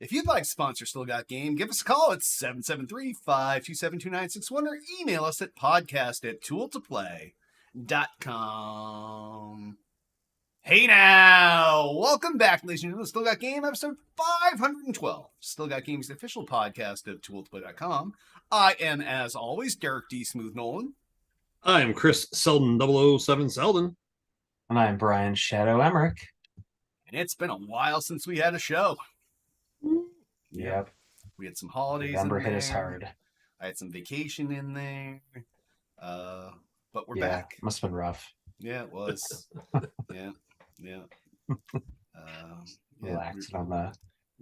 If you'd like to sponsor Still Got Game, give us a call at 773-527-2961 or email us at podcast@tooltoplay.com. Hey now! Welcome back, ladies and gentlemen, to Still Got Game, episode 512. Still Got Game's the official podcast of tooltoplay.com. I am, as always, Derek D. Smooth Nolan. I am Chris Selden, 007 Selden. And I'm Brian Shadow Emmerich. And it's been a while since we had a show. Yep. We had some holidays November in hit there. us hard. I had some vacation in there. But we're Yeah, back. must have been rough. Yeah, it was. yeah. Relaxing on the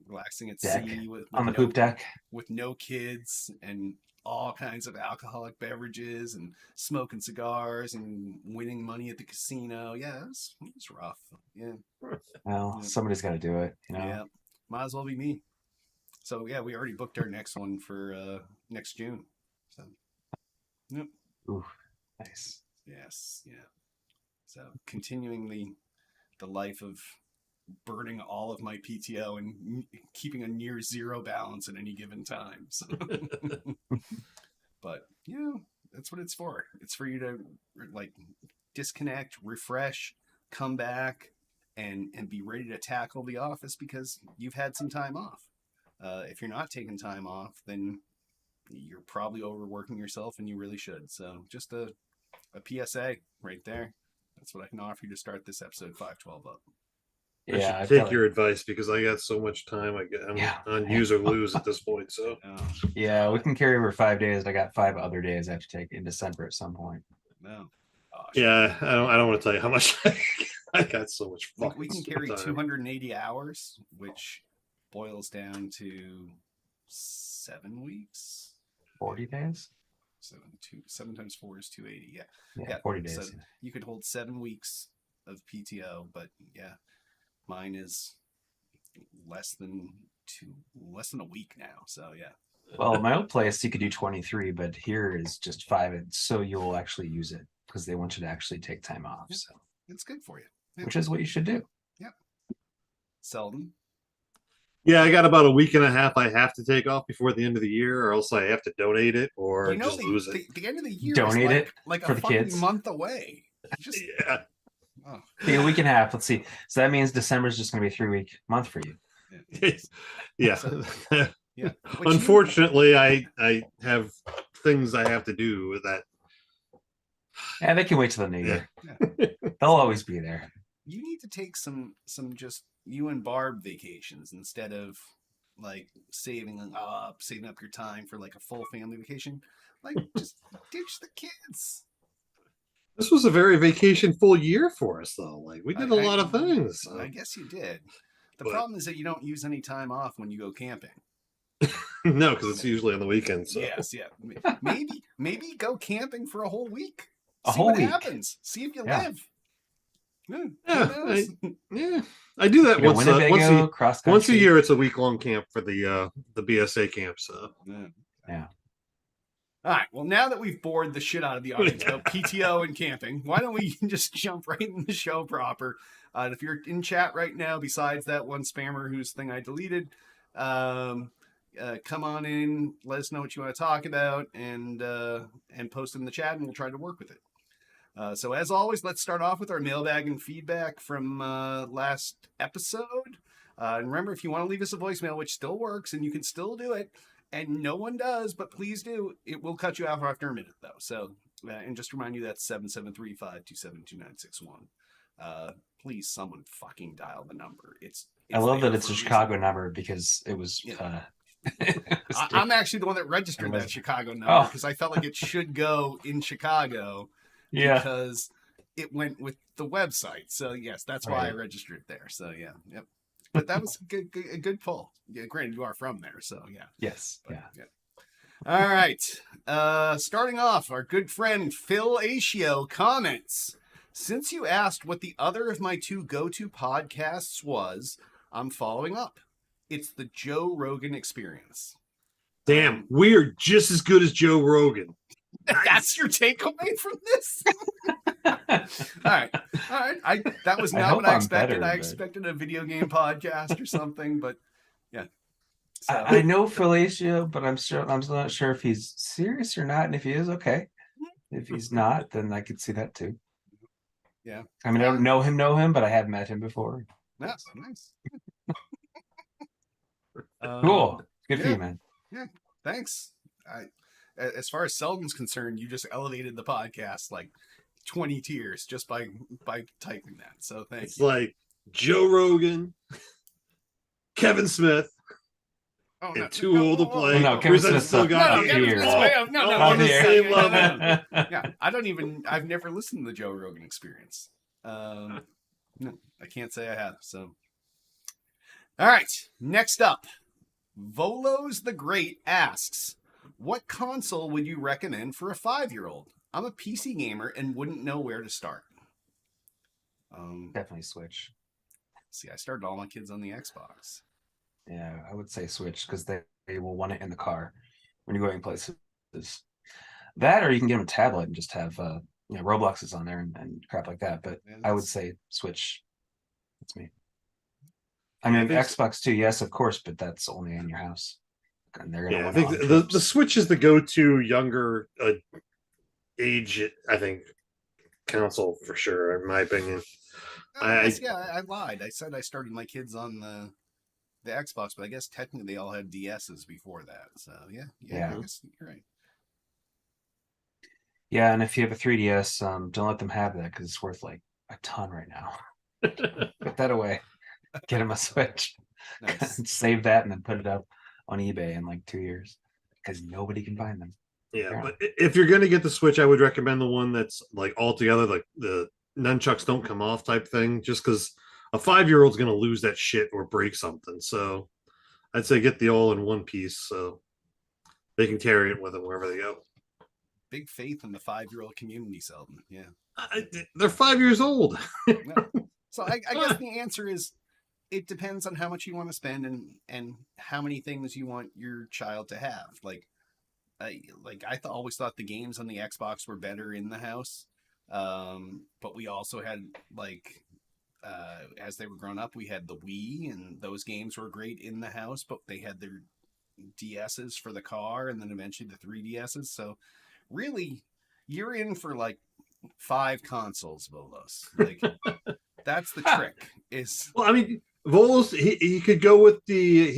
relaxing at deck, sea with on the no, poop deck. with no kids and all kinds of alcoholic beverages and smoking cigars and winning money at the casino. Yeah, it was rough. Yeah. Well, Yeah. somebody's got to do it, you know. Yeah, might as well be me. So yeah, we already booked our next one for next June. So, yep. Ooh, nice. Yes, yeah. So continuing the life of burning all of my PTO and keeping a near zero balance at any given time. So. But yeah, that's what it's for. It's for you to like disconnect, refresh, come back, and be ready to tackle the office because you've had some time off. If you're not taking time off, then you're probably overworking yourself and you really should. So just a PSA right there. That's what I can offer you to start this episode 512 up. Yeah, I should take your advice because I got so much time. I'm on use or lose at this point. So yeah, we can carry over 5 days. I got 5 other days I have to take in December at some point. No. Oh, yeah, I don't want to tell you how much I got so much fun. We can carry 280 hours, which boils down to 7 weeks. 40 days? 7 times 4 is 280. Yeah, 40 days. So you could hold 7 weeks of PTO, but yeah, mine is less than a week now. So yeah. Well, at my old place, you could do 23, but here is just 5. And so you'll actually use it because they want you to actually take time off. Yeah. So It's good for you. Yeah. Which is what you should do. Yep. Selden. Yeah, I got about a week and a half I have to take off before the end of the year, or else I have to donate it or just lose it. The end of the year donate is it like for a the fucking kids. month away. Just, yeah. Oh. Take a week and a half. Let's see. So that means December is just going to be a 3-week month for you. Yeah. So, yeah. Unfortunately, I have things I have to do with that. Yeah, they can wait till the new year. Yeah. They'll always be there. You need to take some just you and Barb vacations instead of like saving up your time for like a full family vacation. Like just ditch the kids. This was a very vacation full year for us, though. Like we did a lot of things. So. I guess you did. The problem is that you don't use any time off when you go camping. No, because it's usually on the weekends. So. Yes, yeah. Maybe go camping for a whole week. A See whole what week. happens. See if you Yeah. live. I do that You know, once a year. It's a week-long camp for the BSA camp. So yeah. All right. Well, now that we've bored the shit out of the audience about PTO and camping, why don't we just jump right in the show proper? If you're in chat right now, besides that one spammer whose thing I deleted, come on in. Let us know what you want to talk about, and post it in the chat, and we'll try to work with it. So as always, let's start off with our mailbag and feedback from last episode. And remember, if you want to leave us a voicemail, which still works, and you can still do it, and no one does, but please do, it will cut you off after a minute, though. So, and just remind you, that's 773-527-2961. Please, someone fucking dial the number. I love that it's a Chicago number because it was... Yeah. I'm actually the one that registered that Chicago number because I felt like it should go in Chicago. Yeah, because it went with the website. So yes, that's why I registered there. So yeah, yep. But that was a good pull. Yeah, granted, you are from there, so yeah. Yes, but, yeah. All right. Starting off, our good friend Phil Asio comments: since you asked what the other of my 2 go-to podcasts was, I'm following up. It's the Joe Rogan Experience. Damn, we're just as good as Joe Rogan. That's your takeaway from this? All right. That was not what I expected. I expected a video game podcast or something, but yeah. So I know Felicio, but I'm still not sure if he's serious or not. And if he is, okay. If he's not, then I could see that too. yeah, I mean, I don't know him, but I have met him before. that's nice. Cool. Good for yeah. you, man. Yeah, thanks. As far as Selden's concerned, you just elevated the podcast like 20 tiers just by typing that. So thank It's you. like Joe Rogan, Kevin Smith, Oh, and too old to play. No, Kevin Whereas I Smith's still up got here. Kevin Smith's Oh, way up. No, oh, no, on no, the no, same no, level. no, no. Yeah, I've never listened to the Joe Rogan Experience. No, I can't say I have. So, all right, next up, Volos the Great asks, what console would you recommend for a 5-year-old? I'm a PC gamer and wouldn't know where to start. Definitely Switch. See, I started all my kids on the Xbox. Yeah, I would say Switch because they will want it in the car when you're going places. That, or you can get them a tablet and just have Roblox is on there and crap like that. But Yeah, I would that's- say Switch. That's me. I Yeah, I mean, think Xbox too, yes, of course, but that's only in your house. And they're gonna Yeah, I want think it on the trips. Switch is the go-to younger age, I think, console for sure, in my opinion. I guess, yeah, I lied. I said I started my kids on the Xbox, but I guess technically they all had DSs before that. So yeah, Yeah. I guess you're right. Yeah, and if you have a 3DS, don't let them have that because it's worth like a ton right now. Put that away. Get them a Switch. Nice. Save that and then put it up on eBay in like 2 years because nobody can find them. Yeah, Yeah. but if you're gonna get the Switch, I would recommend the one that's like all together, like the nunchucks don't come off type thing, just because a 5-year-old's gonna lose that shit or break something. So I'd say get the all in one piece so they can carry it with them wherever they go. Big faith in the 5-year-old community, Selden. Yeah. They're 5 years old. No. So I guess the answer is it depends on how much you want to spend and how many things you want your child to have. Like I always thought the games on the Xbox were better in the house, but we also had like as they were growing up, we had the Wii, and those games were great in the house. But they had their DSs for the car, and then eventually the 3DSs. So really, you're in for like 5 consoles, Volos. Like that's the trick. Is Well, I mean, Volos he could go with the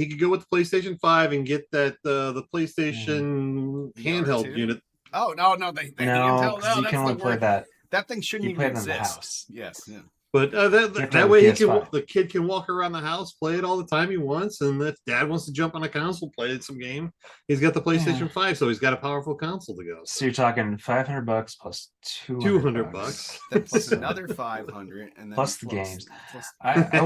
PlayStation 5 and get that the PlayStation handheld VR2? unit. oh no, No, handheld. because you that's can only the play word. that. That thing shouldn't You even play it in exist. the house. Yes. Yeah. But have to that have way a PS5. the kid can walk around the house, play it all the time he wants, and if dad wants to jump on a console, play some game, he's got the PlayStation Yeah. 5, so he's got a powerful console to go. So you're talking $500 plus $200 $200. Then plus So- another 500, and then Plus the games. plus- I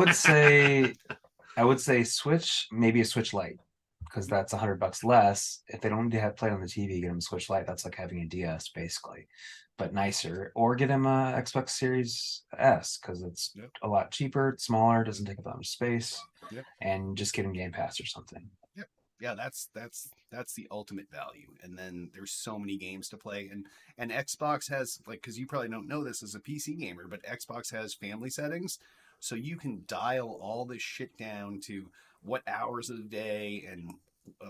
would say Switch, maybe a Switch Lite, because that's $100 less. If they don't have play on the TV, get them a Switch Lite. That's like having a DS basically, but nicer. Or get him a Xbox Series S because it's Yep. a lot cheaper, it's smaller, doesn't take up that much space, Yep. and just get him Game Pass or something. Yeah, that's the ultimate value. And then there's so many games to play, and Xbox has, like, because you probably don't know this as a PC gamer, but Xbox has family settings, so you can dial all this shit down to what hours of the day and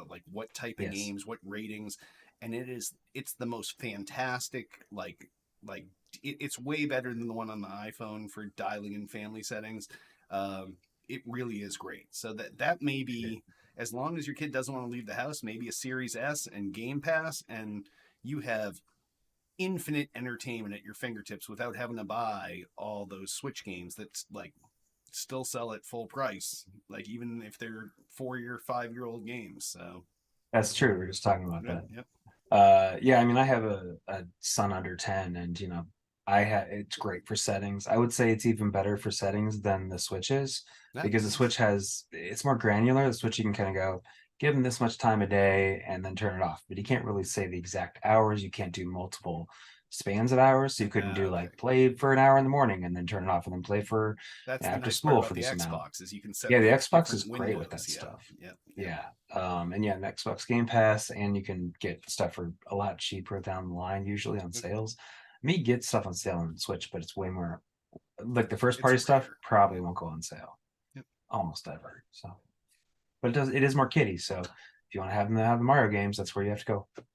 like what type of Yes. games, what ratings, and it's the most fantastic it's way better than the one on the iPhone for dialing in family settings. It really is great. So that may be, as long as your kid doesn't want to leave the house, maybe a Series S and Game Pass, and you have infinite entertainment at your fingertips without having to buy all those Switch games that like still sell at full price, like even if they're 4-year, 5-year-old games. So That's true. We are just talking about yeah, that. yep. Yeah, I mean, I have a son under 10, and it's great for settings. I would say it's even better for settings than the Switch is, because the Switch it's more granular. The Switch, you can kind of go give him this much time a day and then turn it off, but you can't really say the exact hours. You can't do multiple spans of hours, so you couldn't do like Okay. play for an hour in the morning and then turn it off, and then play for That's the after nice school part about for the this Xbox amount. is you can set Yeah, the up Xbox is different great with that windows. Yeah, stuff. yeah. And yeah, an Xbox Game Pass, and you can get stuff for a lot cheaper down the line, usually on sales. Me get stuff on sale on Switch, but it's way more like the first party It's stuff rare. probably won't go on sale Yep. almost ever. So, but it is more kiddie. So if you want to have the Mario games, that's where you have to go. All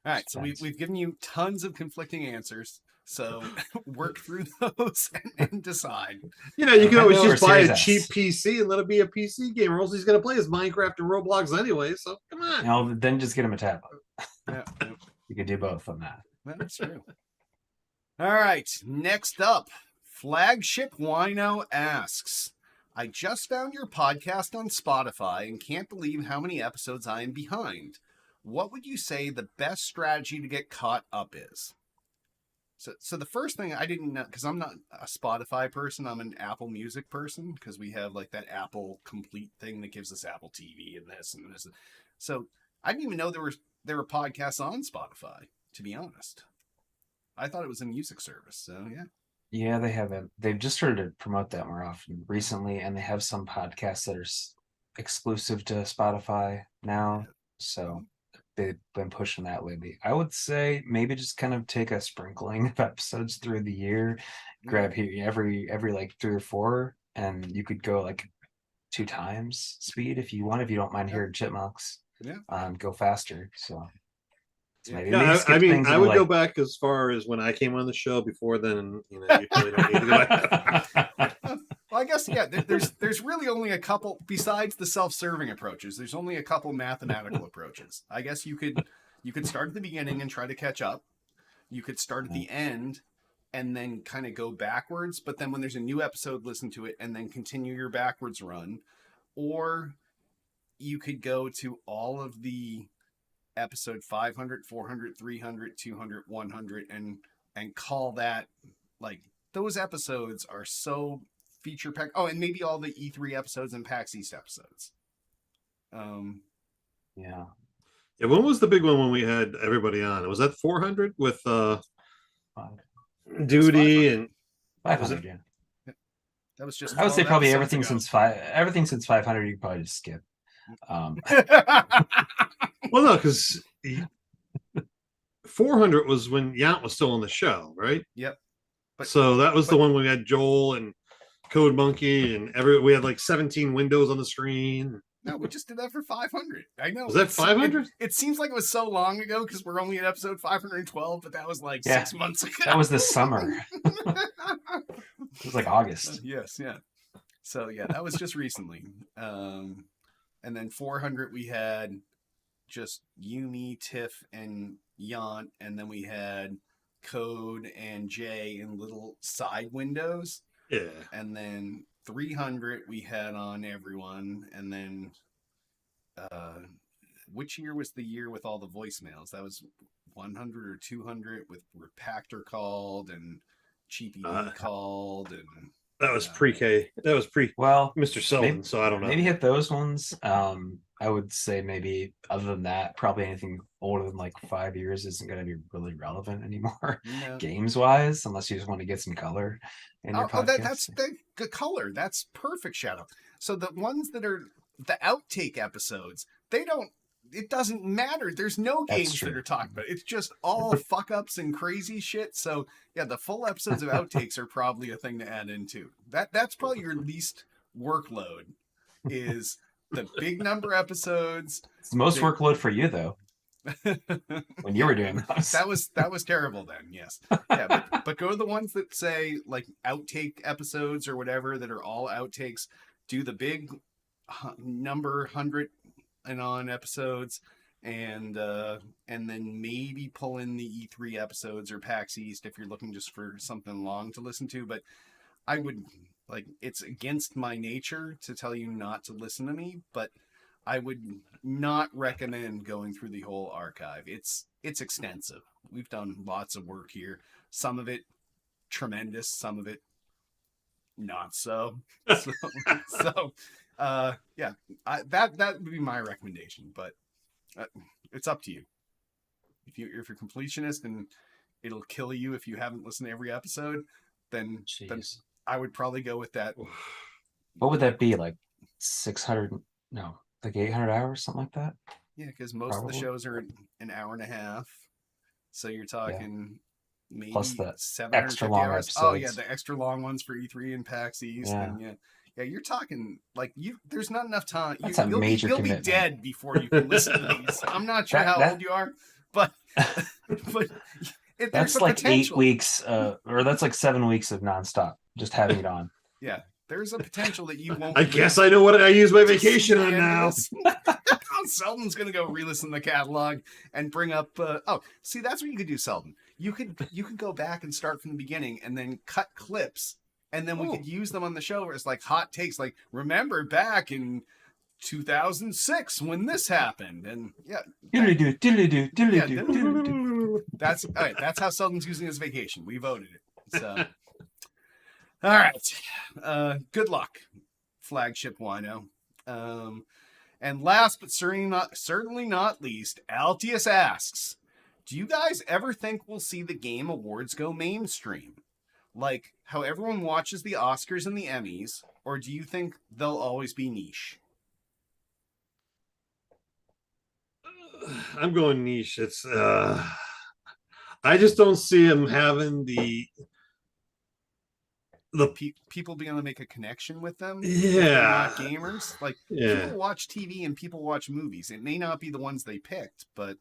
right, so Depends. we've given you tons of conflicting answers. So work through those and decide. You know, you can always Nintendo or just buy a Series cheap S? PC and let it be a PC game, or else he's going to play his Minecraft and Roblox anyway. So come on. Now then, just get him a tablet. Yeah, You could do both on that. that's true. All right, next up, Flagship Wino asks, I just found your podcast on Spotify and can't believe how many episodes I am behind. What would you say the best strategy to get caught up is? So the first thing I didn't know, because I'm not a Spotify person, I'm an Apple Music person, because we have like that Apple Complete thing that gives us Apple TV and this and this. So I didn't even know there were podcasts on Spotify, to be honest. I thought it was a music service. So yeah. Yeah, they have it. They've just started to promote that more often recently, and they have some podcasts that are exclusive to Spotify now. So they've been pushing that lately. I would say maybe just kind of take a sprinkling of episodes through the year, grab here every like 3 or 4, and you could go like 2 times speed if you want, if you don't mind hearing chipmunks. Yeah. Go faster. So Yeah. maybe Yeah, skip I mean, things I and, would go like- back as far as when I came on the show. Before then, you know, you really don't need to go back. Well, I guess yeah. There's really only a couple besides the self-serving approaches. There's only a couple mathematical approaches. I guess you could start at the beginning and try to catch up. You could start at the end and then kind of go backwards. But then when there's a new episode, listen to it and then continue your backwards run. Or you could go to all of the episode 500, 400, 300, 200, 100 and call that, like, those episodes are so feature pack. Oh, and maybe all the E3 episodes and PAX East episodes. Yeah. Yeah, when was the big one when we had everybody on? Was that 400 with Duty and 500, yeah. That was just I would say 12 probably episodes everything since 500 you could probably just skip. well, no, because 400 was when Yant was still on the show, right? Yep. So that was the one we had Joel and Code Monkey and we had like 17 windows on the screen. No, we just did that for 500. I know. Was that 500? It seems like it was so long ago because we're only at episode 512, but that was like 6 months ago. That was this summer. It was like August. Yes, yeah. So yeah, that was just recently. And then 400 we had just Yumi, Tiff, and Yant, and then we had Code and Jay in little side windows. Yeah. And then 300 we had on everyone, and then which year was the year with all the voicemails? That was 100 or 200 with Repactor called and Cheapy called, and that was pre-K. That was well Mr. Sullivan. So I don't know. Maybe hit those ones. I would say maybe other than that, probably anything older than like 5 years isn't going to be really relevant anymore, games wise, unless you just want to get some color in your podcast. That's the color. That's perfect, Shadow. So the ones that are the outtake episodes, it doesn't matter. There's no games that are talked about. It's just all fuck ups and crazy shit. So yeah, the full episodes of outtakes are probably a thing to add into. That's probably your least workload is the big number episodes. It's the most workload for you though. When you were doing those. That was terrible then, yes. Yeah, but go to the ones that say like outtake episodes or whatever that are all outtakes. Do the big number 100 and on episodes, and then maybe pull in the E3 episodes or PAX East if you're looking just for something long to listen to. But I would, like, it's against my nature to tell you not to listen to me, but I would not recommend going through the whole archive. It's extensive. We've done lots of work here. Some of it tremendous, some of it not so. Yeah, that would be my recommendation. But it's up to you. If you're a completionist and it'll kill you if you haven't listened to every episode, then I would probably go with that. What would that be, like 600? No, like 800 hours, something like that. Yeah, because most of the shows are an hour and a half, so you're talking maybe plus the 750 extra long hours. episodes. Oh yeah, the extra long ones for E3 and PAX East, and Yeah, you're talking like you. There's not enough time. That's a major you'll be commitment. dead before you can listen to these. I'm not sure how old you are, but but there's That's a like potential. 8 weeks, or that's like 7 weeks of nonstop, just having it on. Yeah, there's a potential that you won't. I guess I know what I use my to see vacation the on end of now. this. Selden's gonna go re-listen to the catalog and bring up. See, that's what you could do, Selden. You could go back and start from the beginning and then cut clips, and then we could use them on the show as like hot takes. Like, remember back in 2006 when this happened, and that's all right. That's how Selden's using his vacation. We voted it. So, all right. Good luck, flagship wino. And last but certainly not least, Altius asks, do you guys ever think we'll see the Game Awards go mainstream? Like how everyone watches the Oscars and the Emmys, or do you think they'll always be niche? I'm going niche. It's I just don't see him having the people being able to make a connection with them. Yeah, not gamers. Like people watch TV and people watch movies. It may not be the ones they picked, but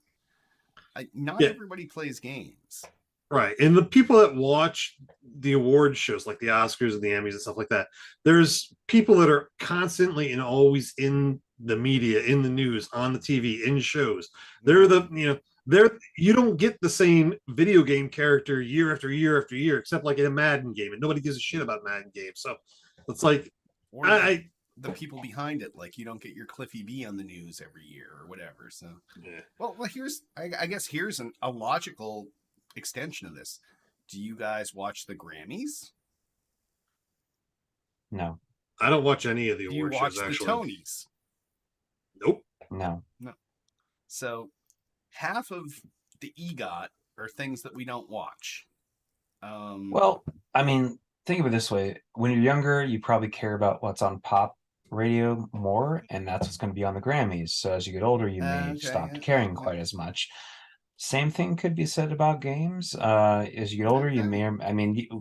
not everybody plays games. Right. And the people that watch the award shows like the Oscars and the Emmys and stuff like that, there's people that are constantly and always in the media, in the news, on the TV, in shows. They're you don't get the same video game character year after year after year, except like in a Madden game, and nobody gives a shit about Madden games. So it's like the people behind it, like you don't get your Cliffy B on the news every year or whatever. So well here's I guess here's a logical extension of this. Do you guys watch the Grammys? No. I don't watch any of the award shows, actually. The Tonys? Nope. No. So half of the EGOT are things that we don't watch. Well, I mean, think of it this way. When you're younger, you probably care about what's on pop radio more, and that's what's going to be on the Grammys. So as you get older, you may stop caring quite as much. Same thing could be said about games. As you get older, you may,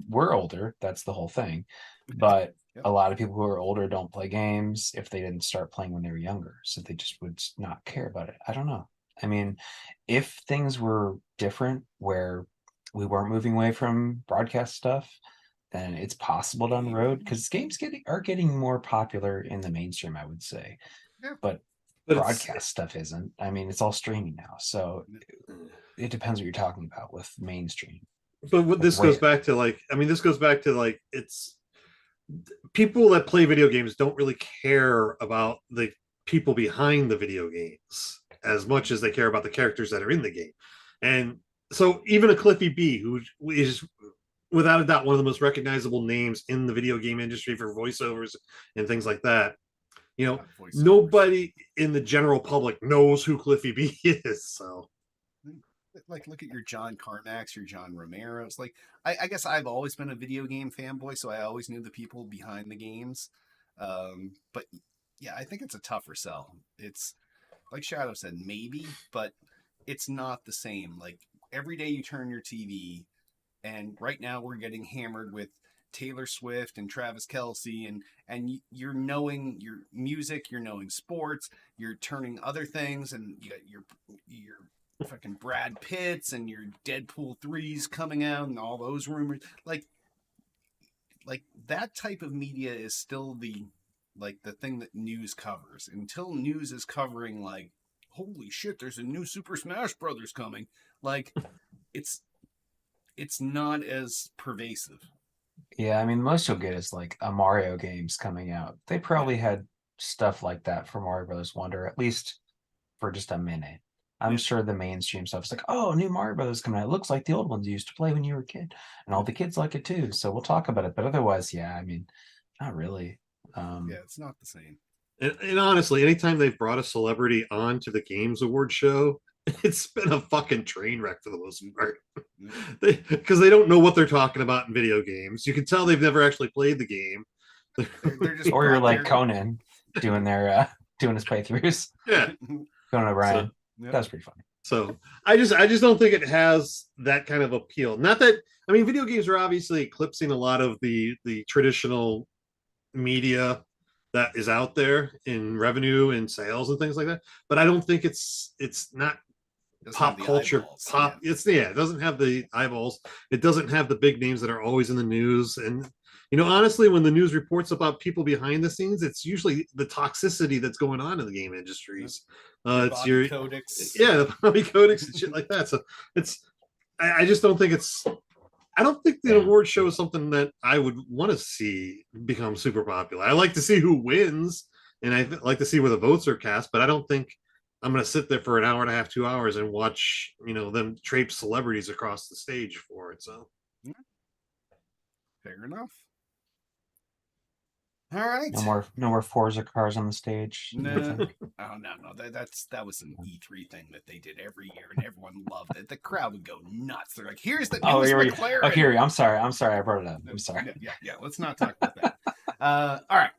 we're older. That's the whole thing. But a lot of people who are older don't play games if they didn't start playing when they were younger. So they just would not care about it. I don't know. I mean, if things were different where we weren't moving away from broadcast stuff, then it's possible down the road because games are getting more popular in the mainstream, I would say. Yeah. But broadcast stuff isn't. I mean, it's all streaming now. So it depends what you're talking about with mainstream. But what this goes back to, it's people that play video games don't really care about the people behind the video games as much as they care about the characters that are in the game. And so even a Cliffy B, who is without a doubt one of the most recognizable names in the video game industry for voiceovers and things like that, nobody in the general public knows who Cliffy B is. So like look at your John Carmax, your John Romero. It's like I guess I've always been a video game fanboy, so I always knew the people behind the games. But yeah, I think it's a tougher sell. It's like Shadow said, maybe, but it's not the same. Like every day you turn your TV, and right now we're getting hammered with Taylor Swift and Travis Kelce, and you're knowing your music, you're knowing sports, you're turning other things, and you got your fucking Brad Pitts and your Deadpool 3s coming out and all those rumors. Like that type of media is still the thing that news covers. Until news is covering like, holy shit, there's a new Super Smash Brothers coming. Like it's not as pervasive. Yeah, I mean, the most you'll get is like a Mario games coming out. They probably had stuff like that for Mario Brothers Wonder, at least for just a minute. I'm sure the mainstream stuff is like, oh, new Mario Brothers coming out. It looks like the old ones you used to play when you were a kid. And all the kids like it too. So we'll talk about it. But otherwise, yeah, I mean, not really. It's not the same. And honestly, anytime they've brought a celebrity on to the Games Award show, it's been a fucking train wreck for the most part. Because they don't know what they're talking about in video games. You can tell they've never actually played the game. They're just or you're like Conan doing doing his playthroughs. Yeah. Conan O'Brien. That's pretty funny. So I just don't think it has that kind of appeal. Not that, I mean, video games are obviously eclipsing a lot of the traditional media that is out there in revenue and sales and things like that. But I don't think it's not Doesn't have pop the culture eyeballs, pop. yeah. It doesn't have the eyeballs. It doesn't have the big names that are always in the news. And honestly, when the news reports about people behind the scenes, it's usually the toxicity that's going on in the game industries. It's Bobby your Codex. yeah, the Bobby Codex and shit like that. So it's I just don't think it's I don't think the Yeah. award show is something that I would want to see become super popular. I like to see who wins, and I like to see where the votes are cast, but I don't think I'm going to sit there for an hour and a half, 2 hours, and watch them traipse celebrities across the stage for it. So Fair enough. All right. No more Forza cars on the stage. No. Oh no. That was an E3 thing that they did every year, and everyone loved it. The crowd would go nuts. They're like, "Here's the Oh, newest here we McLaren." Oh, here. I'm sorry. I brought it up. I'm sorry. Yeah. Let's not talk about that. All right.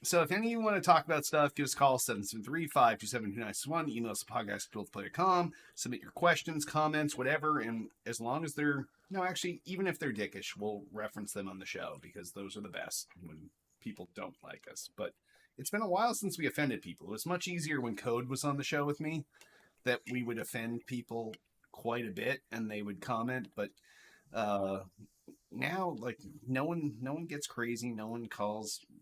So if any of you want to talk about stuff, give us a call 773-527-2961. Email us at podcast@buildplayer.com. Submit your questions, comments, whatever, and as long as they're actually, even if they're dickish, we'll reference them on the show because those are the best when people don't like us. But it's been a while since we offended people. It was much easier when Code was on the show with me that we would offend people quite a bit and they would comment, but now like no one gets crazy, no one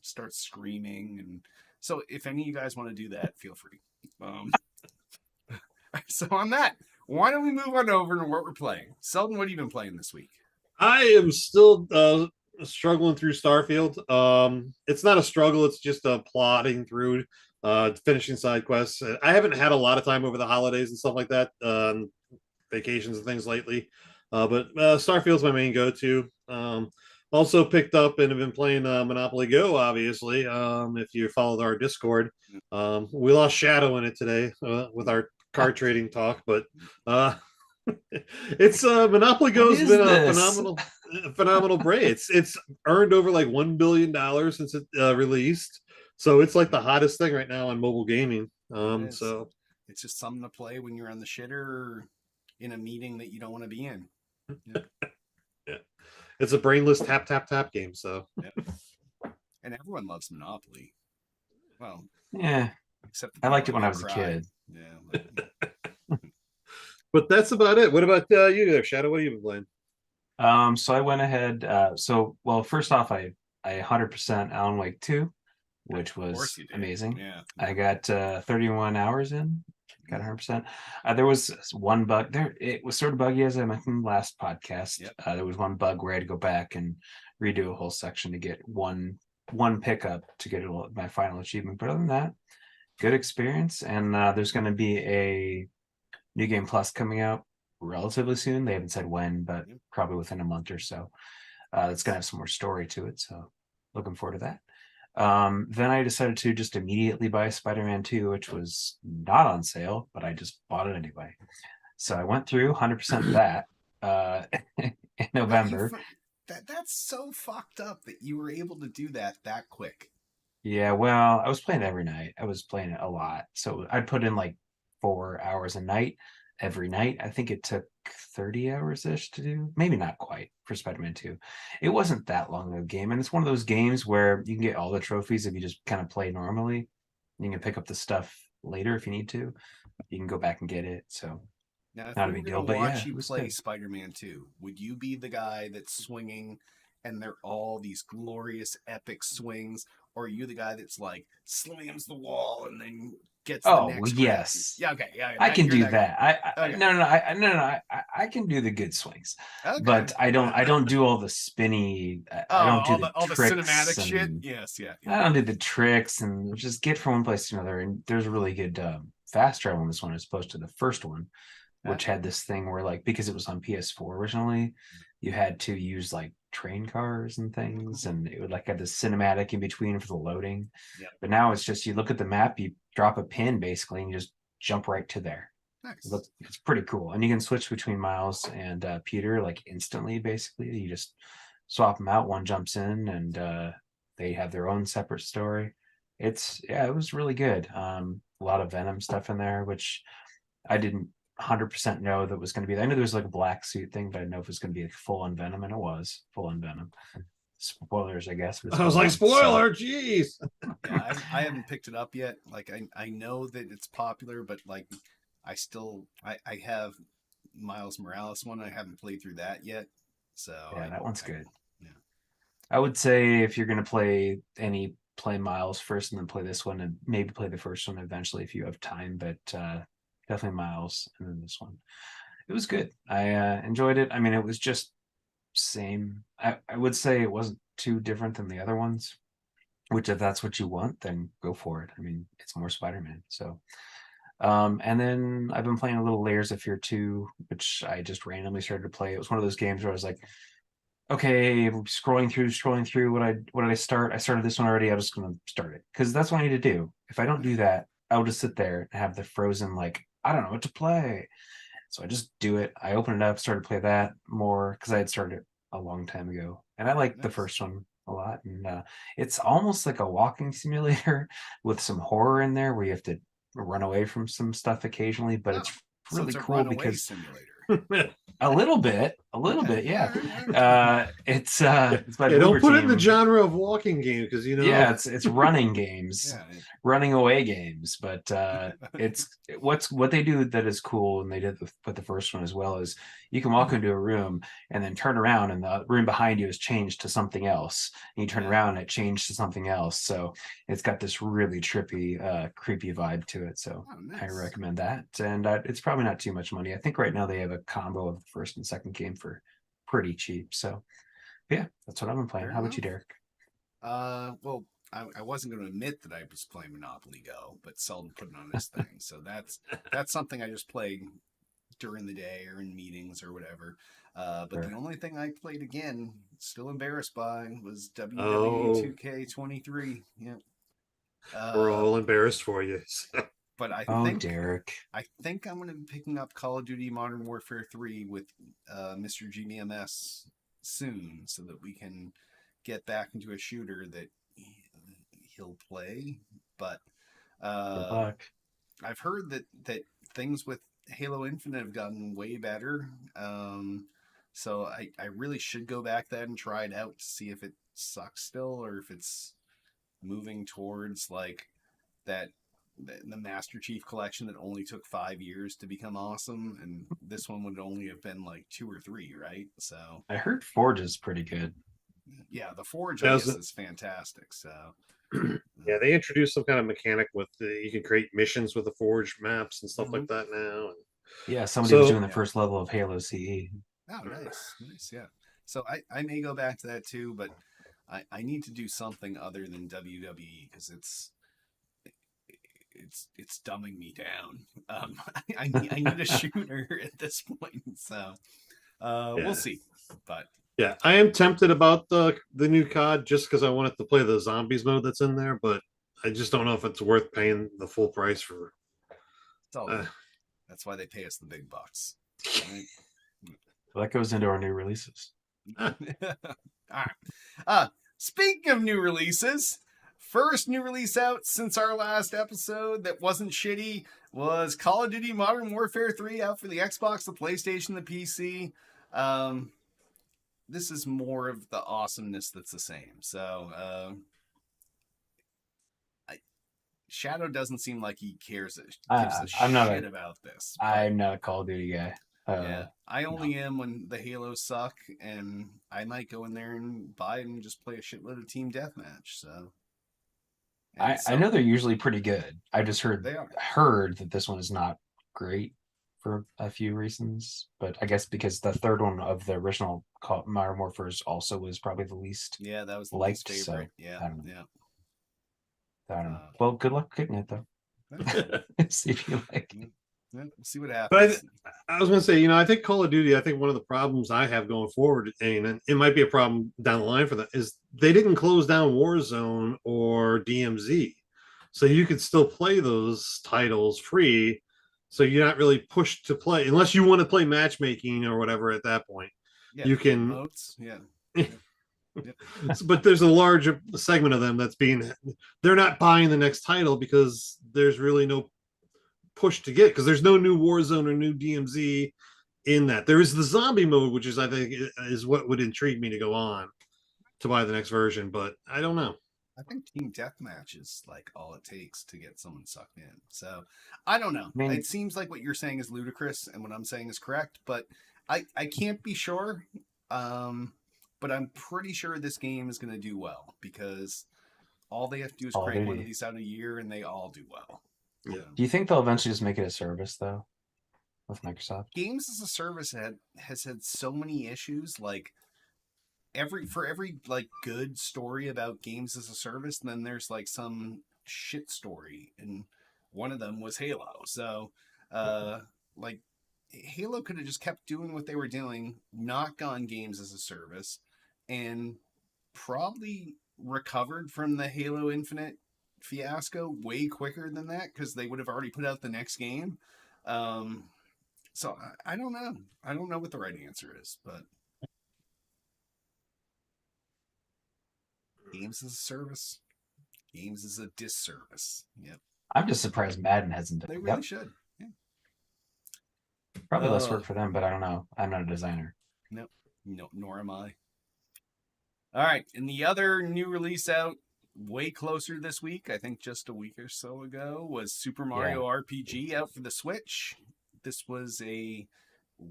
starts screaming, and so if any of you guys want to do that, feel free. So on that, why don't we move on over to what we're playing? Selden, what have you been playing this week? I am still struggling through Starfield. It's not a struggle; it's just plodding through, finishing side quests. I haven't had a lot of time over the holidays and stuff like that, vacations and things lately. But Starfield's my main go-to. Also picked up and have been playing Monopoly Go, obviously. If you followed our Discord, we lost Shadow in it today with our card trading talk, but it's Monopoly Go's been a phenomenal break. It's earned over like $1 billion since it released, so it's like the hottest thing right now on mobile gaming. So it's just something to play when you're on the shitter or in a meeting that you don't want to be in. Yeah. Yeah, it's a brainless tap tap tap game. So and everyone loves Monopoly. Well, yeah, except I liked it when I was a kid. Yeah. But that's about it. What about you there, Shadow? What have you been playing? So I went ahead. First off, I 100% Alan Wake 2, which was amazing. Yeah. I got 31 hours in. Got 100%. There was one bug there. It was sort of buggy, as I mentioned last podcast. Yep. There was one bug where I had to go back and redo a whole section to get one pickup to get my final achievement. But other than that, good experience. And there's going to be a New Game Plus coming out relatively soon. They haven't said when, but probably within a month or so. It's going to have some more story to it. So looking forward to that. Then I decided to just immediately buy Spider-Man 2, which was not on sale, but I just bought it anyway. So I went through 100% that in November. That's so fucked up that you were able to do that quick. Yeah, well, I was playing it every night. I was playing it a lot. So I'd put in like 4 hours a night every night. I think it took 30 hours-ish to do. Maybe not quite for Spider-Man 2. It wasn't that long of a game. And it's one of those games where you can get all the trophies if you just kind of play normally. You can pick up the stuff later if you need to. You can go back and get it. So now, if not a big deal. But watch yeah, you play Spider-Man 2, would you be the guy that's swinging and they're all these glorious epic swings? Or are you the guy that's like slams the wall and then gets the next yes. Yeah, okay. Yeah, I can do that. I can do the good swings. Okay. But I don't do all the spinny I don't do all the cinematic shit. Yes, yeah. I don't do the tricks and just get from one place to another. And there's a really good fast travel in this one as opposed to the first one, which had this thing where like because it was on PS4 originally, you had to use like train cars and things, and it would like have this cinematic in between for the loading. Yep. But now it's just you look at the map, you drop a pin basically, and you just jump right to there. Nice. It's pretty cool, and you can switch between Miles and Peter like instantly. Basically, you just swap them out. One jumps in, and they have their own separate story. It was really good. A lot of Venom stuff in there, which I didn't 100% know that was going to be. I knew there was like a black suit thing, but I didn't know if it was going to be like full on Venom, and it was full on Venom. spoilers, I guess. But it's I was been like, out, so- spoiler, jeez. Yeah, I haven't picked it up yet. Like I know that it's popular, but like I have Miles Morales one. I haven't played through that yet. So Yeah, that one's good. Yeah. I would say if you're gonna play play Miles first and then play this one and maybe play the first one eventually if you have time, but definitely Miles and then this one. It was good. I enjoyed it. I mean, it was just same. I would say it wasn't too different than the other ones, which if that's what you want, then go for it. I mean, it's more Spider-Man. So and then I've been playing a little Layers of Fear 2, which I just randomly started to play. It was one of those games where I was like, okay, scrolling through. What did I start? I started this one already. I'm just gonna start it because that's what I need to do. If I don't do that, I'll just sit there and have the frozen like I don't know what to play. So I just do it. I opened it up, started to play that more because I had started it a long time ago, and I liked the Nice. first one a lot. And it's almost like a walking simulator with some horror in there, where you have to run away from some stuff occasionally. But it's So really it's a cool runaway because simulator. a little bit, yeah. All right. It's by Yeah, don't Bloober put it in the Team. genre of walking game because Yeah, it's running games, Yeah. running away games. But it's what they do that is cool, and they did with the first one as well, is you can walk into a room and then turn around, and the room behind you is changed to something else. And you turn Yeah. around, and it changed to something else. So it's got this really trippy, creepy vibe to it. So Oh, I nice. recommend that, and it's probably not too much money. I think right now they have a combo of the first and second game for pretty cheap. So yeah, that's what I've been playing. Fair How about you, enough. Derek? Well, I wasn't going to admit that I was playing Monopoly Go, but Selden put it on this thing, so that's something I just played during the day or in meetings or whatever. But Sure. the only thing I played again, still embarrassed by, was Oh. WWE 2K23. Yeah. We're all embarrassed for you. But I Oh, think Derek. I'm going to be picking up Call of Duty Modern Warfare 3 with Mr. GBMS soon, so that we can get back into a shooter that he'll play. But Good luck. I've heard that things with Halo Infinite have gotten way better. So I really should go back then and try it out to see if it sucks still, or if it's moving towards like that the Master Chief collection that only took 5 years to become awesome, and this one would only have been like 2 or 3, right? So I heard Forge is pretty good. yeah, the Forge That I was guess a- is fantastic. So Yeah, they introduced some kind of mechanic with you can create missions with the Forge maps and stuff like Mhm. that now. Yeah, somebody was So- doing the Yeah. first level of Halo CE. oh, nice, yeah. So I may go back to that too, but I need to do something other than WWE because it's dumbing me down. I need a shooter at this point, so Yeah. we'll see. But Yeah, I am tempted about the new COD just because I wanted to play the zombies mode that's in there, but I just don't know if it's worth paying the full price for. it's all Uh. good. That's why they pay us the big bucks. Right? So that goes into our new releases. All right. Speaking of new releases, first new release out since our last episode that wasn't shitty was Call of Duty Modern Warfare 3 out for the Xbox, the PlayStation, the PC. This is more of the awesomeness that's the same. So, Shadow doesn't seem like he gives a I'm not shit about this. but- I'm not a Call of Duty guy. yeah, I only am when the Halos suck, and I might go in there and buy it and just play a shitload of team deathmatch. So, And I so know they're usually pretty good. I just heard they are. that this one is not great for a few reasons, but I guess because the third one of the original Modern Warfare also was probably the least. Yeah, that was the Liked, least so, favorite. Yeah, I don't know. yeah. I don't know. Uh, Well, good luck getting it though. See if you like it. Yeah, we'll see what But happens. I was going to say, I think Call of Duty, I think one of the problems I have going forward, and it might be a problem down the line for them, is they didn't close down Warzone or DMZ. So you could still play those titles free. So you're not really pushed to play, unless you want to play matchmaking or whatever at that point. Yeah, you can- emotes. Yeah, But there's a large segment of them they're not buying the next title because there's really no push to get, because there's no new Warzone or new DMZ in that. There is the zombie mode, which is, I think, is what would intrigue me to go on. to buy the next version, but I don't know. I think team deathmatch is like all it takes to get someone sucked in. So I don't know. I mean, It seems like what you're saying is ludicrous and what I'm saying is correct, but I can't be sure. But I'm pretty sure this game is going to do well because all they have to do is Call of crank one of Duty. these out a year and they all do well. Yeah. Do you think they'll eventually just make it a service though, with Microsoft? Games as a service has had so many issues. Like every like good story about games as a service, and then there's like some shit story, and one of them was Halo. So, like Halo could have just kept doing what they were doing, not gone games as a service, and probably recovered from the Halo Infinite fiasco way quicker than that because they would have already put out the next game. So I don't know. I don't know what the right answer is, but games as a service, games as a disservice. Yep, I'm just surprised Madden hasn't done they it. really Yep. should. Yeah. Probably less work for them, but I don't know. I'm not a designer. No, nor am I. All right, and the other new release out way closer this week, I think just a week or so ago, was Super Mario RPG out for the Switch. This was a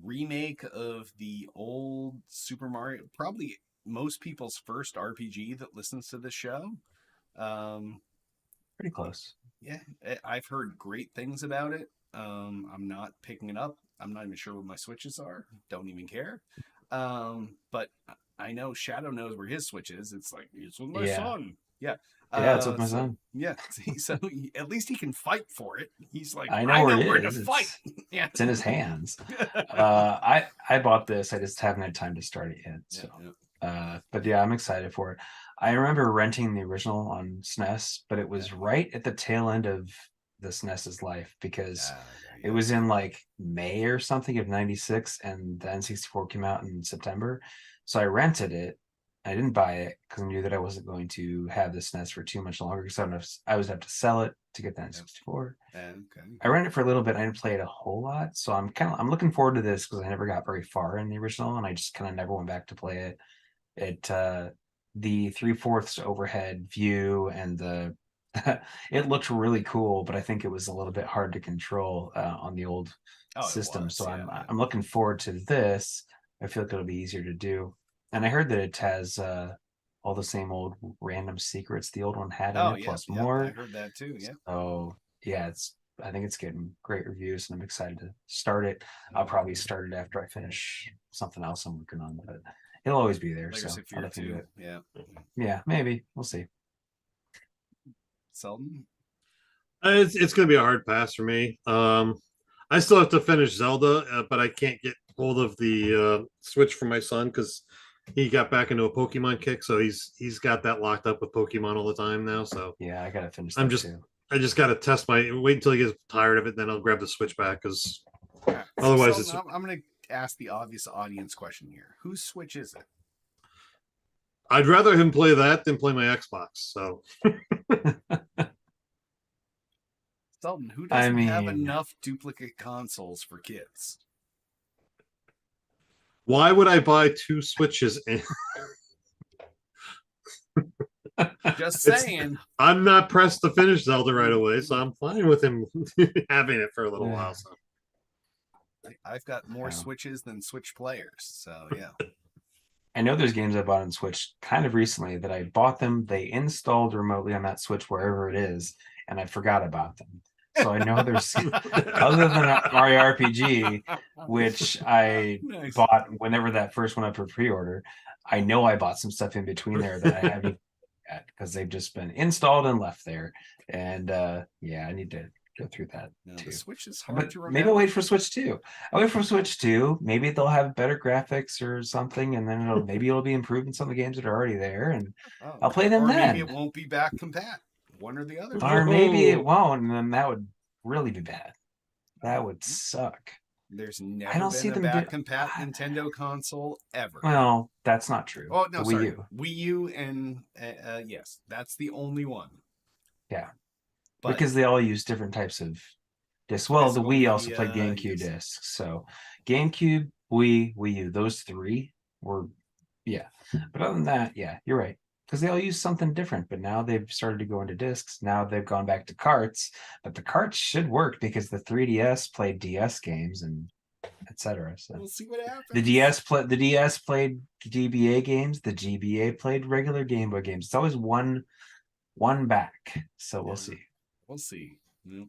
remake of the old Super Mario, probably most people's first RPG that listens to the show. Pretty close. Yeah, I've heard great things about it. I'm not picking it up. I'm not even sure what my switches are. Don't even care. But I know Shadow knows where his switch is. It's like it's with my son. Yeah. Yeah, it's with my son. Yeah. So at least he can fight for it. He's like, I know where it to is. fight. Yeah. It's in his hands. I bought this. I just haven't had time to start it yet. So, but yeah, I'm excited for it. I remember renting the original on SNES, but it was right at the tail end of the SNES's life because it was in like May or something of '96, and the N64 came out in September. So I rented it. I didn't buy it because I knew that I wasn't going to have the SNES for too much longer because I would have to sell it to get the N64. I rented it for a little bit. I didn't play it a whole lot, so I'm looking forward to this because I never got very far in the original, and I just kind of never went back to play it. The 3/4 overhead view and the it looked really cool, but I think it was a little bit hard to control on the old system. So I'm looking forward to this. I feel like it'll be easier to do. And I heard that it has all the same old random secrets the old one had in it, plus more. I heard that too. Yeah. So yeah, I think it's getting great reviews, and I'm excited to start it. I'll probably start it after I finish something else I'm working on, but it'll always be there. Legacy so Fear I'll have to do 2. it. Yeah. Yeah, maybe we'll see. Selden. It's going to be a hard pass for me. I still have to finish Zelda, but I can't get hold of the Switch for my son because he got back into a Pokemon kick, so he's got that locked up with Pokemon all the time now. So yeah, I gotta finish. I just got to test wait until he gets tired of it, then I'll grab the Switch back because otherwise it's. I'm going to ask the obvious audience question here: whose Switch is it? I'd rather him play that than play my Xbox. So. Selden, who doesn't have enough duplicate consoles for kids? Why would I buy two Switches? Just saying. I'm not pressed to finish Zelda right away, so I'm fine with him having it for a little while. So I've got more Switches than Switch players, so yeah. I know there's games I bought on Switch kind of recently that I bought them, they installed remotely on that Switch wherever it is, and I forgot about them. So I know there's other than Mario RPG, which I bought whenever that first went up for pre-order. I know I bought some stuff in between there that I haven't yet because they've just been installed and left there. And yeah, I need to go through that too. The Switch is hard to remember. Maybe I'll wait for Switch 2. I'll wait for Switch 2. Maybe they'll have better graphics or something, and then maybe it'll be improved in some of the games that are already there, and I'll play them then. Maybe it won't be back compat. One or the other. Or maybe it won't, and then that would really be bad. That would suck. There's never been a back compat Nintendo console ever. Well, that's not true. Oh no, Wii U. Wii U and yes, that's the only one. Yeah, but because they all use different types of discs. Well, the Wii also played GameCube discs. So GameCube, Wii, Wii U, those three were Yeah. But other than that, yeah, you're right. Because they all use something different, but now they've started to go into discs. Now they've gone back to carts, but the carts should work because the 3DS played DS games and etc. So We'll see what happens. the DS played GBA games, the GBA played regular Game Boy games. It's always one back. So we'll Yeah. see. We'll see. Yep.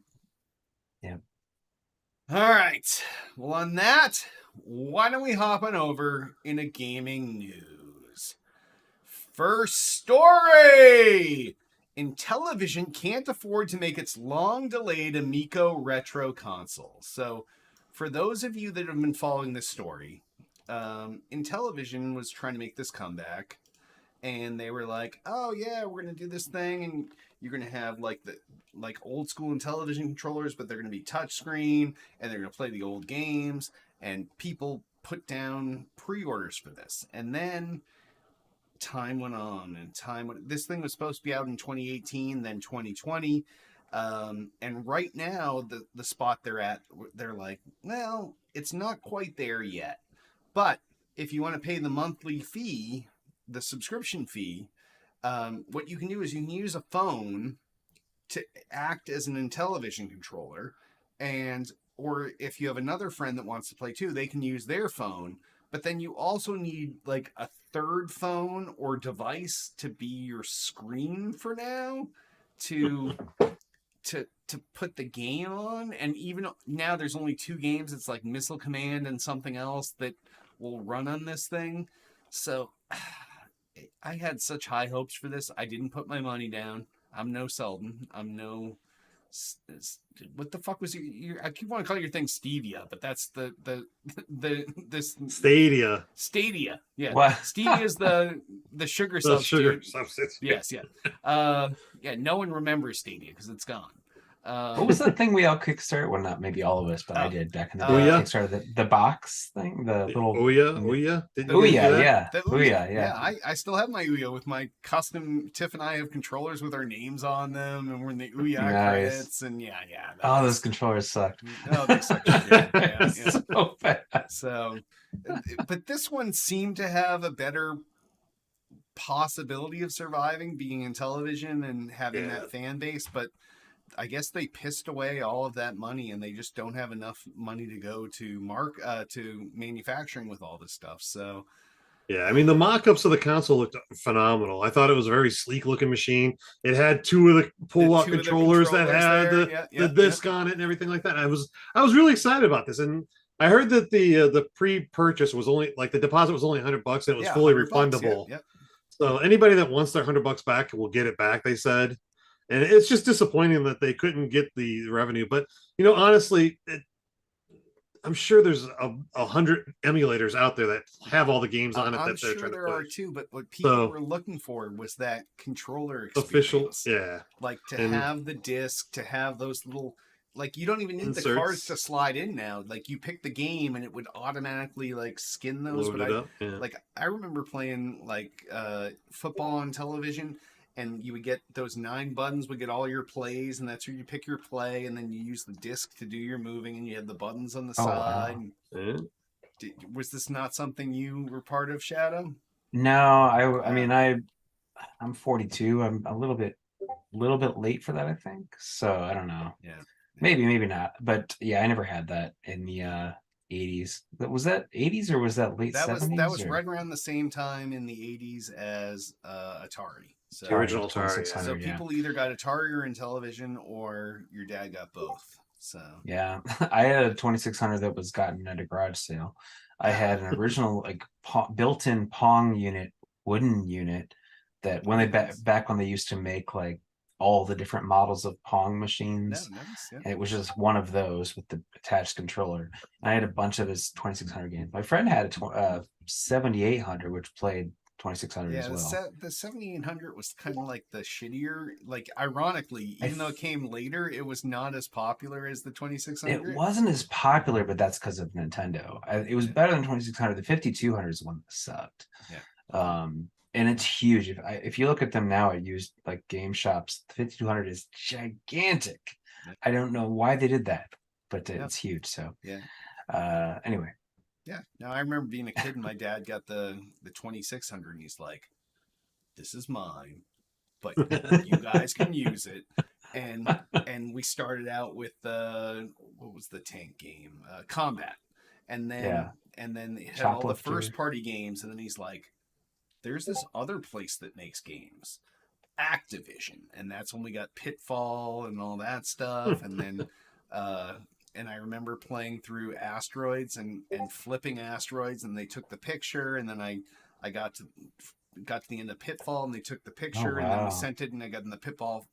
Yeah. All right. Well, on that, why don't we hop on over into gaming news? First story! Intellivision can't afford to make its long-delayed Amico retro console. So, for those of you that have been following this story, Intellivision was trying to make this comeback, and they were like, "Oh yeah, we're gonna do this thing, and you're gonna have like old school Intellivision controllers, but they're gonna be touchscreen, and they're gonna play the old games." And people put down pre-orders for this, and then time went on, and this thing was supposed to be out in 2018, then 2020. And right now, the spot they're at, they're like, well, it's not quite there yet. But if you want to pay the monthly fee, the subscription fee, what you can do is you can use a phone to act as an Intellivision controller, or if you have another friend that wants to play too, they can use their phone. But then you also need like a third phone or device to be your screen for now to put the game on. And even now there's only 2 games. It's like Missile Command and something else that will run on this thing. So I had such high hopes for this. I didn't put my money down. I'm no Selden. I'm no... What the fuck was your I keep wanting to call your thing Stevia, but that's this Stadia. Yeah. What? Stevia is the sugar The substitute. sugar substitute. Yes, yeah. Yeah, no one remembers Stadia because it's gone. What was that thing we all kickstarted? Well, not maybe all of us, but I did back in the day. Ouya? Kickstarted the box thing, the little Ouya? Didn't you Ouya, do that? yeah. The Ouya, yeah. I still have my Ouya with my custom. Tiff and I have controllers with our names on them, and we're in the Ouya Nice. credits, and yeah. Oh, those controllers sucked. Oh, they suck. Yeah. So bad. So, but this one seemed to have a better possibility of surviving, being Intellivision and having that fan base. But I guess they pissed away all of that money, and they just don't have enough money to go to manufacturing with all this stuff. So, Yeah, I mean the mock-ups of the console looked phenomenal. I thought it was a very sleek-looking machine. It had 2 of the pull-out two of the controllers that had there. the disc on it and everything like that. I was really excited about this, and I heard that the pre-purchase was only like the deposit was only $100 and it was fully $100, refundable. yeah. So anybody that wants their $100 back will get it back, they said. And it's just disappointing that they couldn't get the revenue. But honestly, I'm sure there's 100 emulators out there that have all the games on it. I'm that they're sure trying there to are push. too, but what people were looking for was that controller Official, experience. yeah. Like to And- have the disc, to have those little, like you don't even need the Inserts. cards to slide in now. Like you pick the game and it would automatically like skin those. Load But it up. Yeah. like I remember playing like football on television, and you would get those 9 buttons, would get all your plays, and that's where you pick your play, and then you use the disc to do your moving, and you had the buttons on the Oh, side. wow. Yeah. Was this not something you were part of, Shadow? No, I mean I'm 42. I'm a little bit late for that, I think. So I don't know. Yeah. Maybe not. But yeah, I never had that in the 80s. Was that 80s or was that late 70s? That was right around the same time in the 80s as Atari. So, The original Atari, yeah. 2600, so yeah. people either got Atari or Intellivision, or your dad got both. So Yeah, I had a 2600 that was gotten at a garage sale. I had an original like built-in Pong unit, wooden unit that when they back when they used to make like all the different models of Pong machines. nice. Yeah. And it was just one of those with the attached controller. And I had a bunch of his 2600 games. My friend had a 7800, which played 2600 Yeah, as well. the 7800 was kind of like the shittier. Like, ironically, even though it came later, it was not as popular as the 2600. It wasn't as popular, but that's because of Nintendo. It was better than 2600. The 5200 is the one that sucked. Yeah. And it's huge. If you look at them now at used like game shops, the 5200 is gigantic. Yeah. I don't know why they did that, but it's huge. So Yeah. Anyway, Yeah. Now I remember being a kid and my dad got the 2600 and he's like, "This is mine, but you guys can use it." And we started out with what was the tank game? Combat. And then Yeah. it had all the Shoplifter. first party games and then he's like, "There's this other place that makes games, Activision." And that's when we got Pitfall and all that stuff. And then and I remember playing through Asteroids and flipping Asteroids, and they took the picture, and then I got to the end of Pitfall, and they took the picture, and then wow. we sent it, and I got in the Pitfall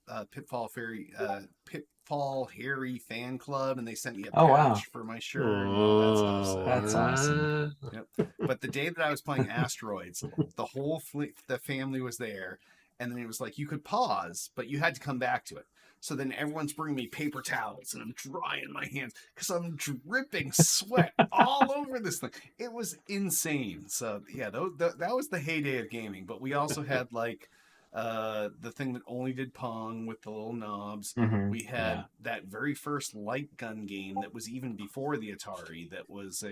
Harry fan club, and they sent me a patch Oh, wow. for my shirt and all that stuff. So, That's awesome. yep. But the day that I was playing Asteroids, the whole the family was there, and then it was like you could pause, but you had to come back to it. So then everyone's bringing me paper towels, and I'm drying my hands because I'm dripping sweat all over this thing. It was insane. So yeah, that was the heyday of gaming. But we also had like the thing that only did Pong with the little knobs. Mhm, We had yeah. that very first light gun game that was even before the Atari. That was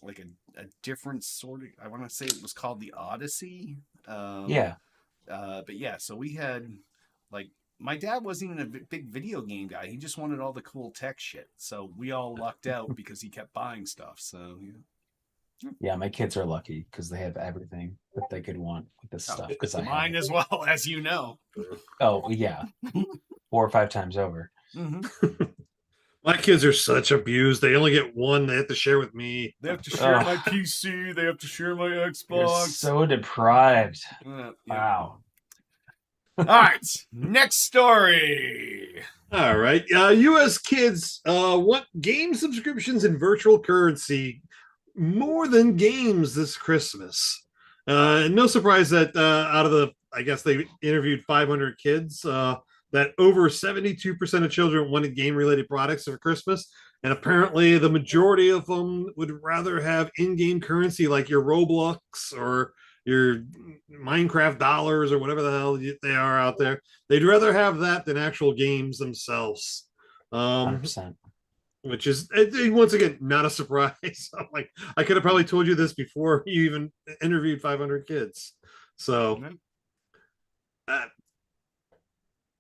like a different sort of. I want to say it was called the Odyssey. Yeah. But yeah, so we had like. My dad wasn't even a big video game guy. He just wanted all the cool tech shit. So we all lucked out because he kept buying stuff. So yeah. Yeah, my kids are lucky because they have everything that they could want with this stuff. Because I Mine have it. as well, as you know. Oh yeah, 4 or 5 times over. Mm-hmm. My kids are such abused. They only get one. They have to share with me. They have to share Ugh. my PC. They have to share my You're Xbox. so deprived. Yeah. Wow. All right, next story. All right. U.S. kids want game subscriptions and virtual currency more than games this Christmas. No surprise that out of the, I guess they interviewed 500 kids, that over 72% of children wanted game-related products for Christmas. And apparently the majority of them would rather have in-game currency like your Roblox or your Minecraft dollars or whatever the hell they are out there. They'd rather have that than actual games themselves. 100%. Which is once again not a surprise. I'm like, I could have probably told you this before you even interviewed 500 kids. So,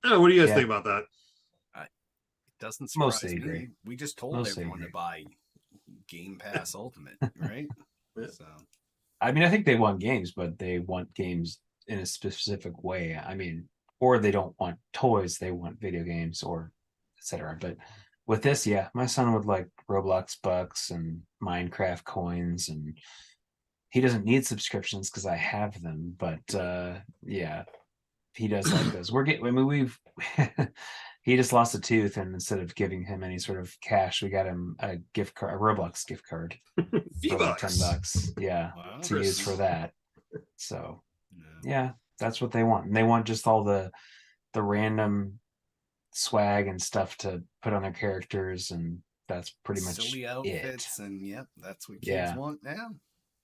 oh, what do you guys Yeah. think about that? It doesn't surprise Mostly me. agree. We just told Mostly everyone to agree. buy Game Pass Ultimate, right? Yeah. So I mean, I think they want games, but they want games in a specific way. I mean, or they don't want toys; they want video games or etc. But with this, yeah, my son would like Roblox bucks and Minecraft coins, and he doesn't need subscriptions because I have them. But yeah, he does like those. We're getting. I mean, we've. He just lost a tooth, and instead of giving him any sort of cash, we got him a gift card, a Roblox gift card for like $10. Yeah, wow. to use for that. So Yeah. yeah, that's what they want. And they want just all the random swag and stuff to put on their characters, and that's pretty much silly it. outfits, and yep, that's what kids Yeah. want now.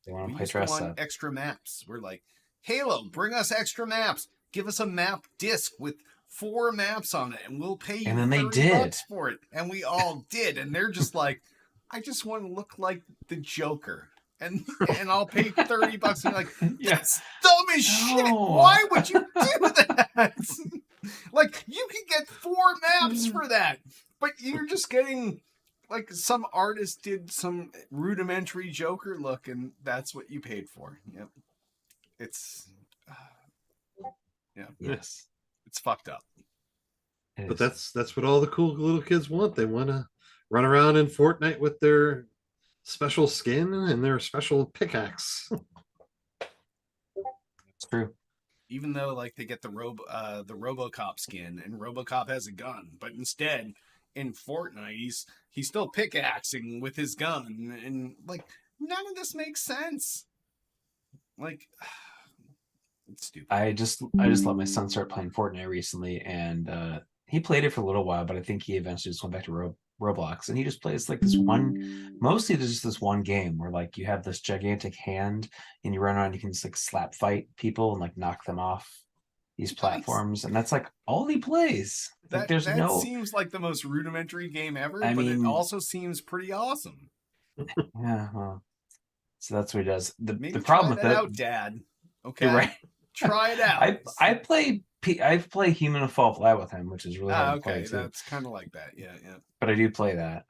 They want We to play used to dress want up. extra maps. We're like, Halo, bring us extra maps. Give us a map disc with 4 maps on it, and we'll pay you And then they 30 did. bucks for it. And we all did. And they're just like, I just want to look like the Joker. And I'll pay 30 bucks. And you're like, that's dumb as shit. No. Why would you do that? Like, you can get 4 maps for that. But you're just getting, like, some artist did some rudimentary Joker look, and that's what you paid for. Yep. It's, yeah, Yes. it's fucked up. it But is. that's what all the cool little kids want. They want to run around in Fortnite with their special skin and their special pickaxe. It's true. Even though, like, they get the RoboCop skin, and RoboCop has a gun, but instead, in Fortnite, he's still pickaxing with his gun, and like, none of this makes sense. Like, it's stupid. I just let my son start playing Fortnite recently, and he played it for a little while, but I think he eventually just went back to Roblox, and he just plays like this one. Mostly, there's just this one game where like you have this gigantic hand, and you run around, you can just like slap fight people and like knock them off these platforms, and that's like all he plays. Like, That there's that no. seems like the most rudimentary game ever, I but it mean- also seems pretty awesome. Yeah, well, so that's what he does. The Maybe problem try with that that, out, Dad. Okay, you're right. try it out. I play Human Fall Flat with him, which is really hard to play Okay, too. that's kind of like that. Yeah, yeah. But I do play that.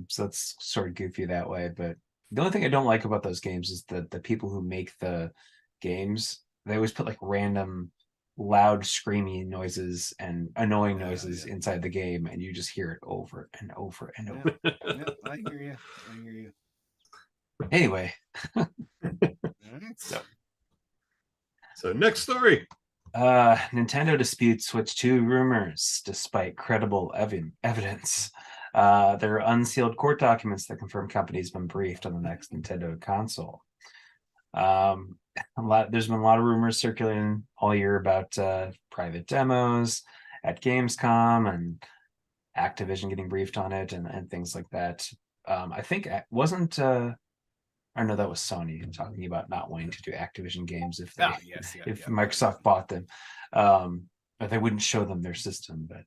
So that's sort of goofy that way. But the only thing I don't like about those games is the people who make the games, they always put like random loud screaming noises and annoying noises Yeah. inside the game, and you just hear it over and over and Yeah, over. yeah, I hear you. I hear you. Anyway, All right. So next story. Nintendo disputes Switch 2 rumors despite credible evidence. There are unsealed court documents that confirm company's been briefed on the next Nintendo console. There's been a lot of rumors circulating all year about private demos at Gamescom and Activision getting briefed on it and things like that. I think it wasn't I know that was Sony talking about not wanting to do Activision games if they Yes, yeah, if yeah. Microsoft bought them. But they wouldn't show them their system, but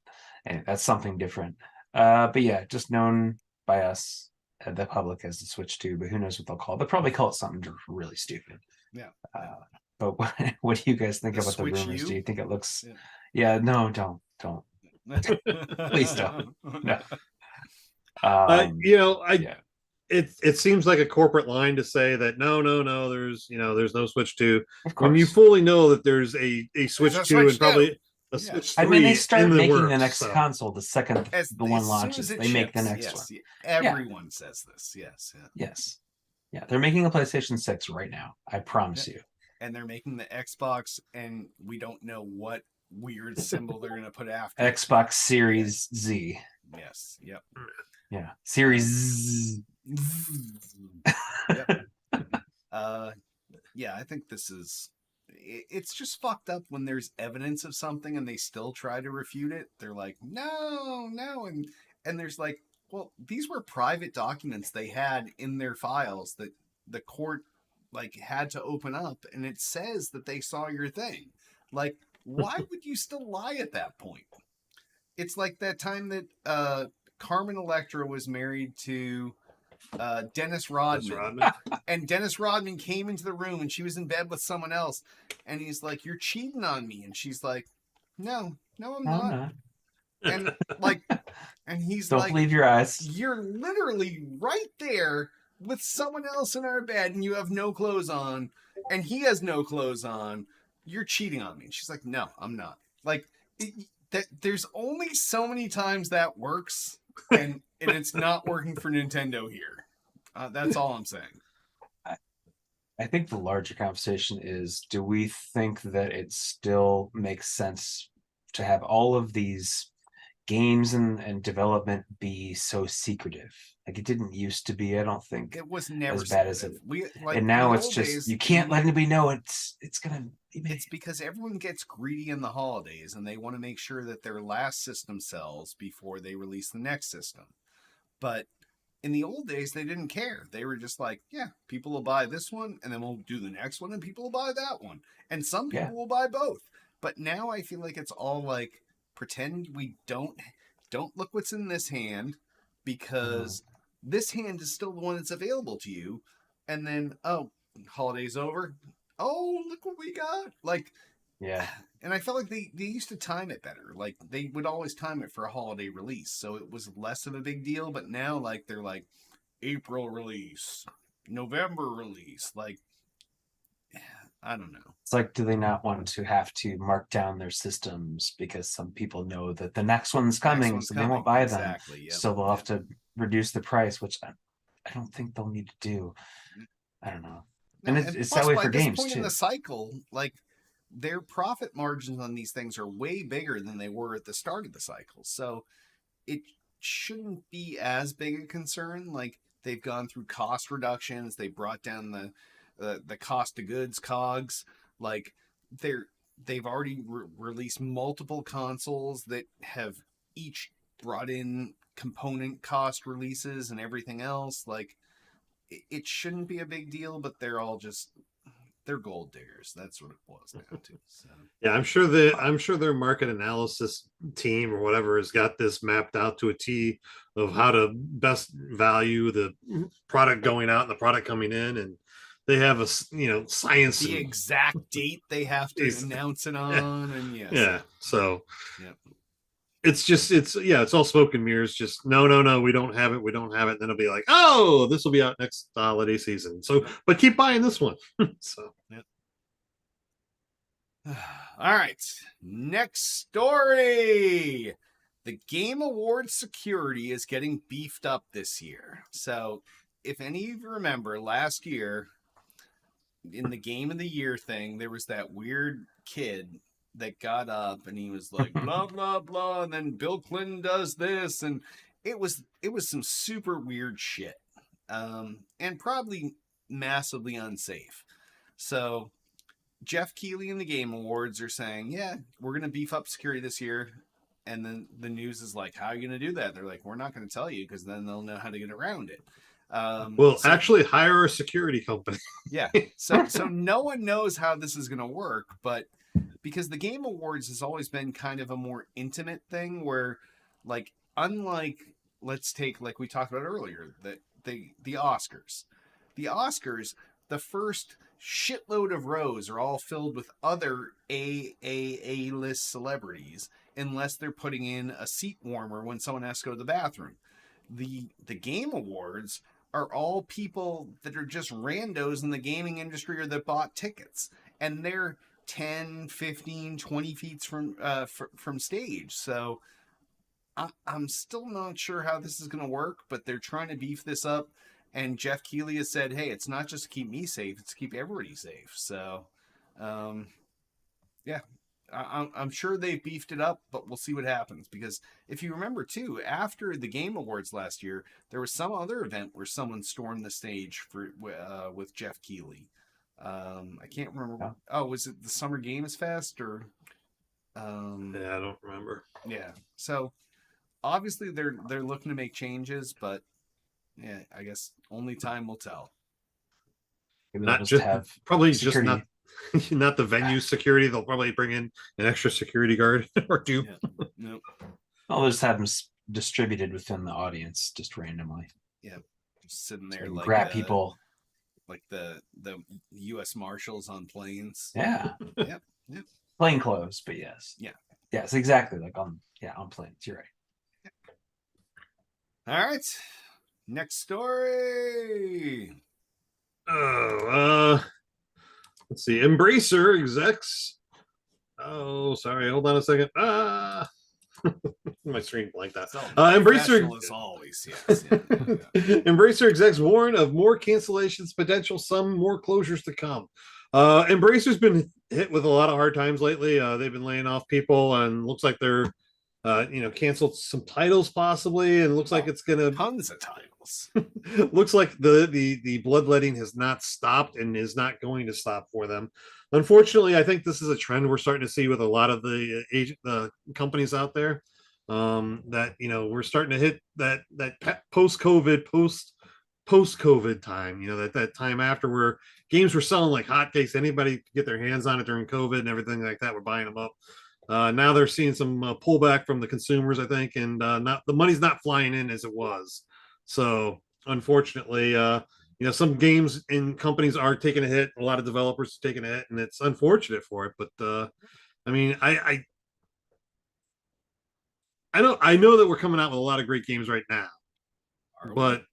that's something different. But yeah, just known by us, the public, as the Switch 2, but who knows what they'll call it. They'll probably call it something really stupid. Yeah. But what do you guys think The about the Switch rumors? U? Do you think it looks? Yeah. No, don't. Please don't. No. Yeah. It seems like a corporate line to say that no, there's no Switch 2 Of when you course. fully know that there's a Switch a 2 Switch and probably 2. a Yeah. Switch 3 I mean, they in start the making works, the next so. console the second the one As launches. soon as They make the ships, next yes, one. Everyone says this. Yes. Yeah. Yes. Yeah, they're making a PlayStation 6 right now. I promise you. And they're making the Xbox, and we don't know what weird symbol they're going to put after it. Xbox Series Z. Yes. Yep. Yeah. Series Z. Yep. Yeah, I think this is. It's just fucked up when there's evidence of something and they still try to refute it. They're like, no, and there's like, well, these were private documents they had in their files that the court like had to open up, and it says that they saw your thing. Like, why would you still lie at that point? It's like that time that Carmen Electra was married to Dennis Rodman. And Dennis Rodman came into the room and she was in bed with someone else, and he's like, "You're cheating on me," and she's like, "No, I'm not." And like, and he's Don't like, believe your eyes. "You're literally right there with someone else in our bed, and you have no clothes on, and he has no clothes on. You're cheating on me." And she's like, "No, I'm not." Like, there's only so many times that works, and it's not working for Nintendo here. That's all I'm saying. I think the larger conversation is, do we think that it still makes sense to have all of these games and development be so secretive? Like, it didn't used to be. I don't think it was never as bad as it. Like, and now it's just days, you can't let anybody know it's gonna be made. It's because everyone gets greedy in the holidays and they want to make sure that their last system sells before they release the next system. But in the old days, they didn't care. They were just like, yeah, people will buy this one, and then we'll do the next one, and people will buy that one. And some people will buy both. But now I feel like it's all like, pretend we don't look what's in this hand, because this hand is still the one that's available to you. And then, oh, holiday's over. Oh, look what we got. Like, yeah. And I felt like they used to time it better. Like, they would always time it for a holiday release, so it was less of a big deal. But now, like, they're like, April release, November release. Like, I don't know. It's like, do they not want to have to mark down their systems because some people know that the next one's coming, so they won't buy them. Yep. So they'll have to reduce the price, which I don't think they'll need to do. I don't know. No, and it's that way for games point too. In the cycle, like, their profit margins on these things are way bigger than they were at the start of the cycle. So it shouldn't be as big a concern. Like, they've gone through cost reductions. They brought down the cost of goods, COGS. Like, they've already released multiple consoles that have each brought in component cost releases and everything else. Like, it shouldn't be a big deal, but they're all just they're gold diggers. That's what it boils down to. So Yeah, I'm sure their market analysis team or whatever has got this mapped out to a T of how to best value the product going out and the product coming in, and they have science the and exact date they have to Ex- announce it on, and yes, yeah. So yeah. it's all smoke and mirrors. Just no, we don't have it. We don't have it. Then it'll be like, oh, this will be out next holiday season. So, but keep buying this one. So. All right, next story. The Game Awards security is getting beefed up this year. So, if any of you remember last year in the Game of the Year thing, there was that weird kid that got up and he was like blah blah blah, and then Bill Clinton does this, and it was some super weird shit, and probably massively unsafe. So Jeff Keighley and the Game Awards are saying, yeah, we're going to beef up security this year. And then the news is like, how are you going to do that? They're like, we're not going to tell you because then they'll know how to get around it. Actually hire a security company. Yeah. So no one knows how this is going to work, but because the Game Awards has always been kind of a more intimate thing where, like, unlike, let's take, like we talked about earlier, the Oscars. The Oscars, the first shitload of rows are all filled with other A-list celebrities unless they're putting in a seat warmer when someone has to go to the bathroom. The Game Awards are all people that are just randos in the gaming industry or that bought tickets, and they're 10, 15, 20 feet from stage. So I'm still not sure how this is going to work, but they're trying to beef this up. And Jeff Keighley has said, hey, it's not just to keep me safe, it's to keep everybody safe. So, yeah, I'm sure they've beefed it up, but we'll see what happens. Because if you remember, too, after the Game Awards last year, there was some other event where someone stormed the stage with Jeff Keighley. I can't remember. Yeah. Oh, was it the Summer Games Fest or? Yeah, I don't remember. Yeah. So obviously they're looking to make changes, but yeah, I guess only time will tell. Maybe Not they'll just have probably security. just not the venue security. They'll probably bring in an extra security guard or two. Yeah. Nope. I'll just have them distributed within the audience just randomly. Yeah. Just sitting So there you like grab people. like the U.S. Marshals on planes. Yeah. Yep. Yep. Plain clothes, but yes. Yeah. Yes, exactly. Like on planes. You're right. All right. Next story. Oh, let's see. Embracer execs. Oh, sorry. Hold on a second. My screen blanked out. So, Embracer professional as always. Yes. Yeah. Embracer execs warn of more cancellations, potential, some more closures to come. Embracer's been hit with a lot of hard times lately. They've been laying off people, and looks like they're canceled some titles possibly, and looks like it's gonna tons of titles. looks like the bloodletting has not stopped and is not going to stop for them. Unfortunately, I think this is a trend we're starting to see with a lot of the companies out there. That we're starting to hit that post-COVID time. That time after where games were selling like hotcakes. Anybody could get their hands on it during COVID and everything like that. We're buying them up. Now they're seeing some pullback from the consumers, I think, and not the money's not flying in as it was. So unfortunately, some games and companies are taking a hit. A lot of developers are taking a hit, and it's unfortunate for it. But I mean, I know that we're coming out with a lot of great games right now, but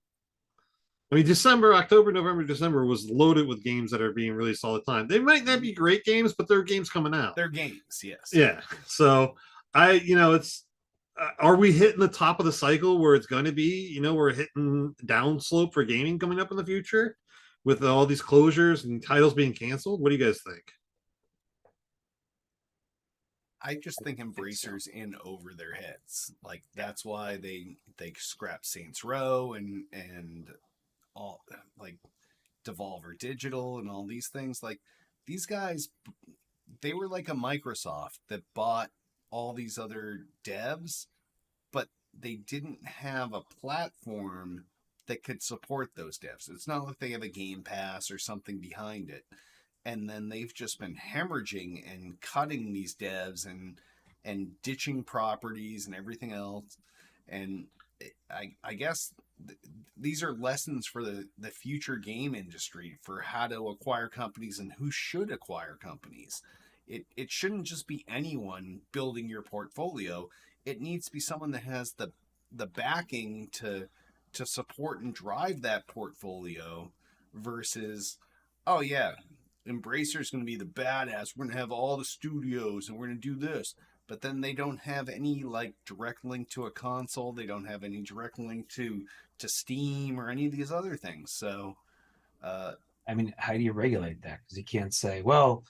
I mean, October, November, December was loaded with games that are being released all the time. They might not be great games, but they're games coming out. They're games, yes. Yeah. So it's are we hitting the top of the cycle where it's going to be? We're hitting downslope for gaming coming up in the future with all these closures and titles being canceled. What do you guys think? I just think Embracer's in over their heads. Like that's why they scrapped Saints Row and all like Devolver Digital and all these things. Like these guys, they were like a Microsoft that bought all these other devs, but they didn't have a platform that could support those devs. It's not like they have a Game Pass or something behind it. and then they've just been hemorrhaging and cutting these devs and ditching properties and everything else. And I guess these are lessons for the future game industry for how to acquire companies and who should acquire companies. It shouldn't just be anyone building your portfolio. It needs to be someone that has the backing to support and drive that portfolio versus, oh yeah, Embracer is going to be the badass. We're going to have all the studios and we're going to do this. But then they don't have any like direct link to a console. They don't have any direct link to Steam or any of these other things. So, I mean, how do you regulate that? Because you can't say, well,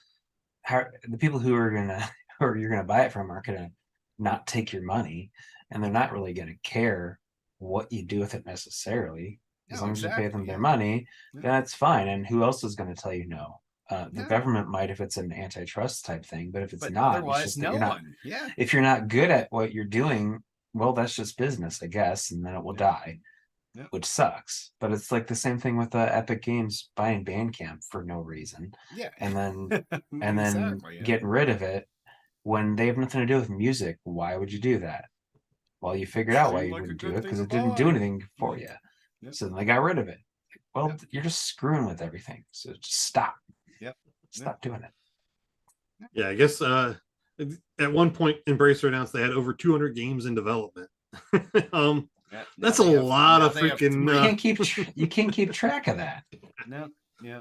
how the people who are gonna or you're gonna buy it from are gonna not take your money, and they're not really gonna care what you do with it necessarily. As long as you pay them their money, that's fine. And who else is going to tell you no? The government might if it's an antitrust type thing, but if it's not, otherwise, it's just no you're not, one. Yeah. If you're not good at what you're doing, well, that's just business, I guess, and then it will die, which sucks. But it's like the same thing with Epic Games buying Bandcamp for no reason, and then getting rid of it when they have nothing to do with music. Why would you do that? Well, you figured out why you wouldn't do it because it didn't do anything for you. So then they got rid of it. Well, you're just screwing with everything. So just stop. Stop doing it. Yeah, I guess at one point Embracer announced they had over 200 games in development. That's a lot of freaking. You can't keep track of that. No, yeah.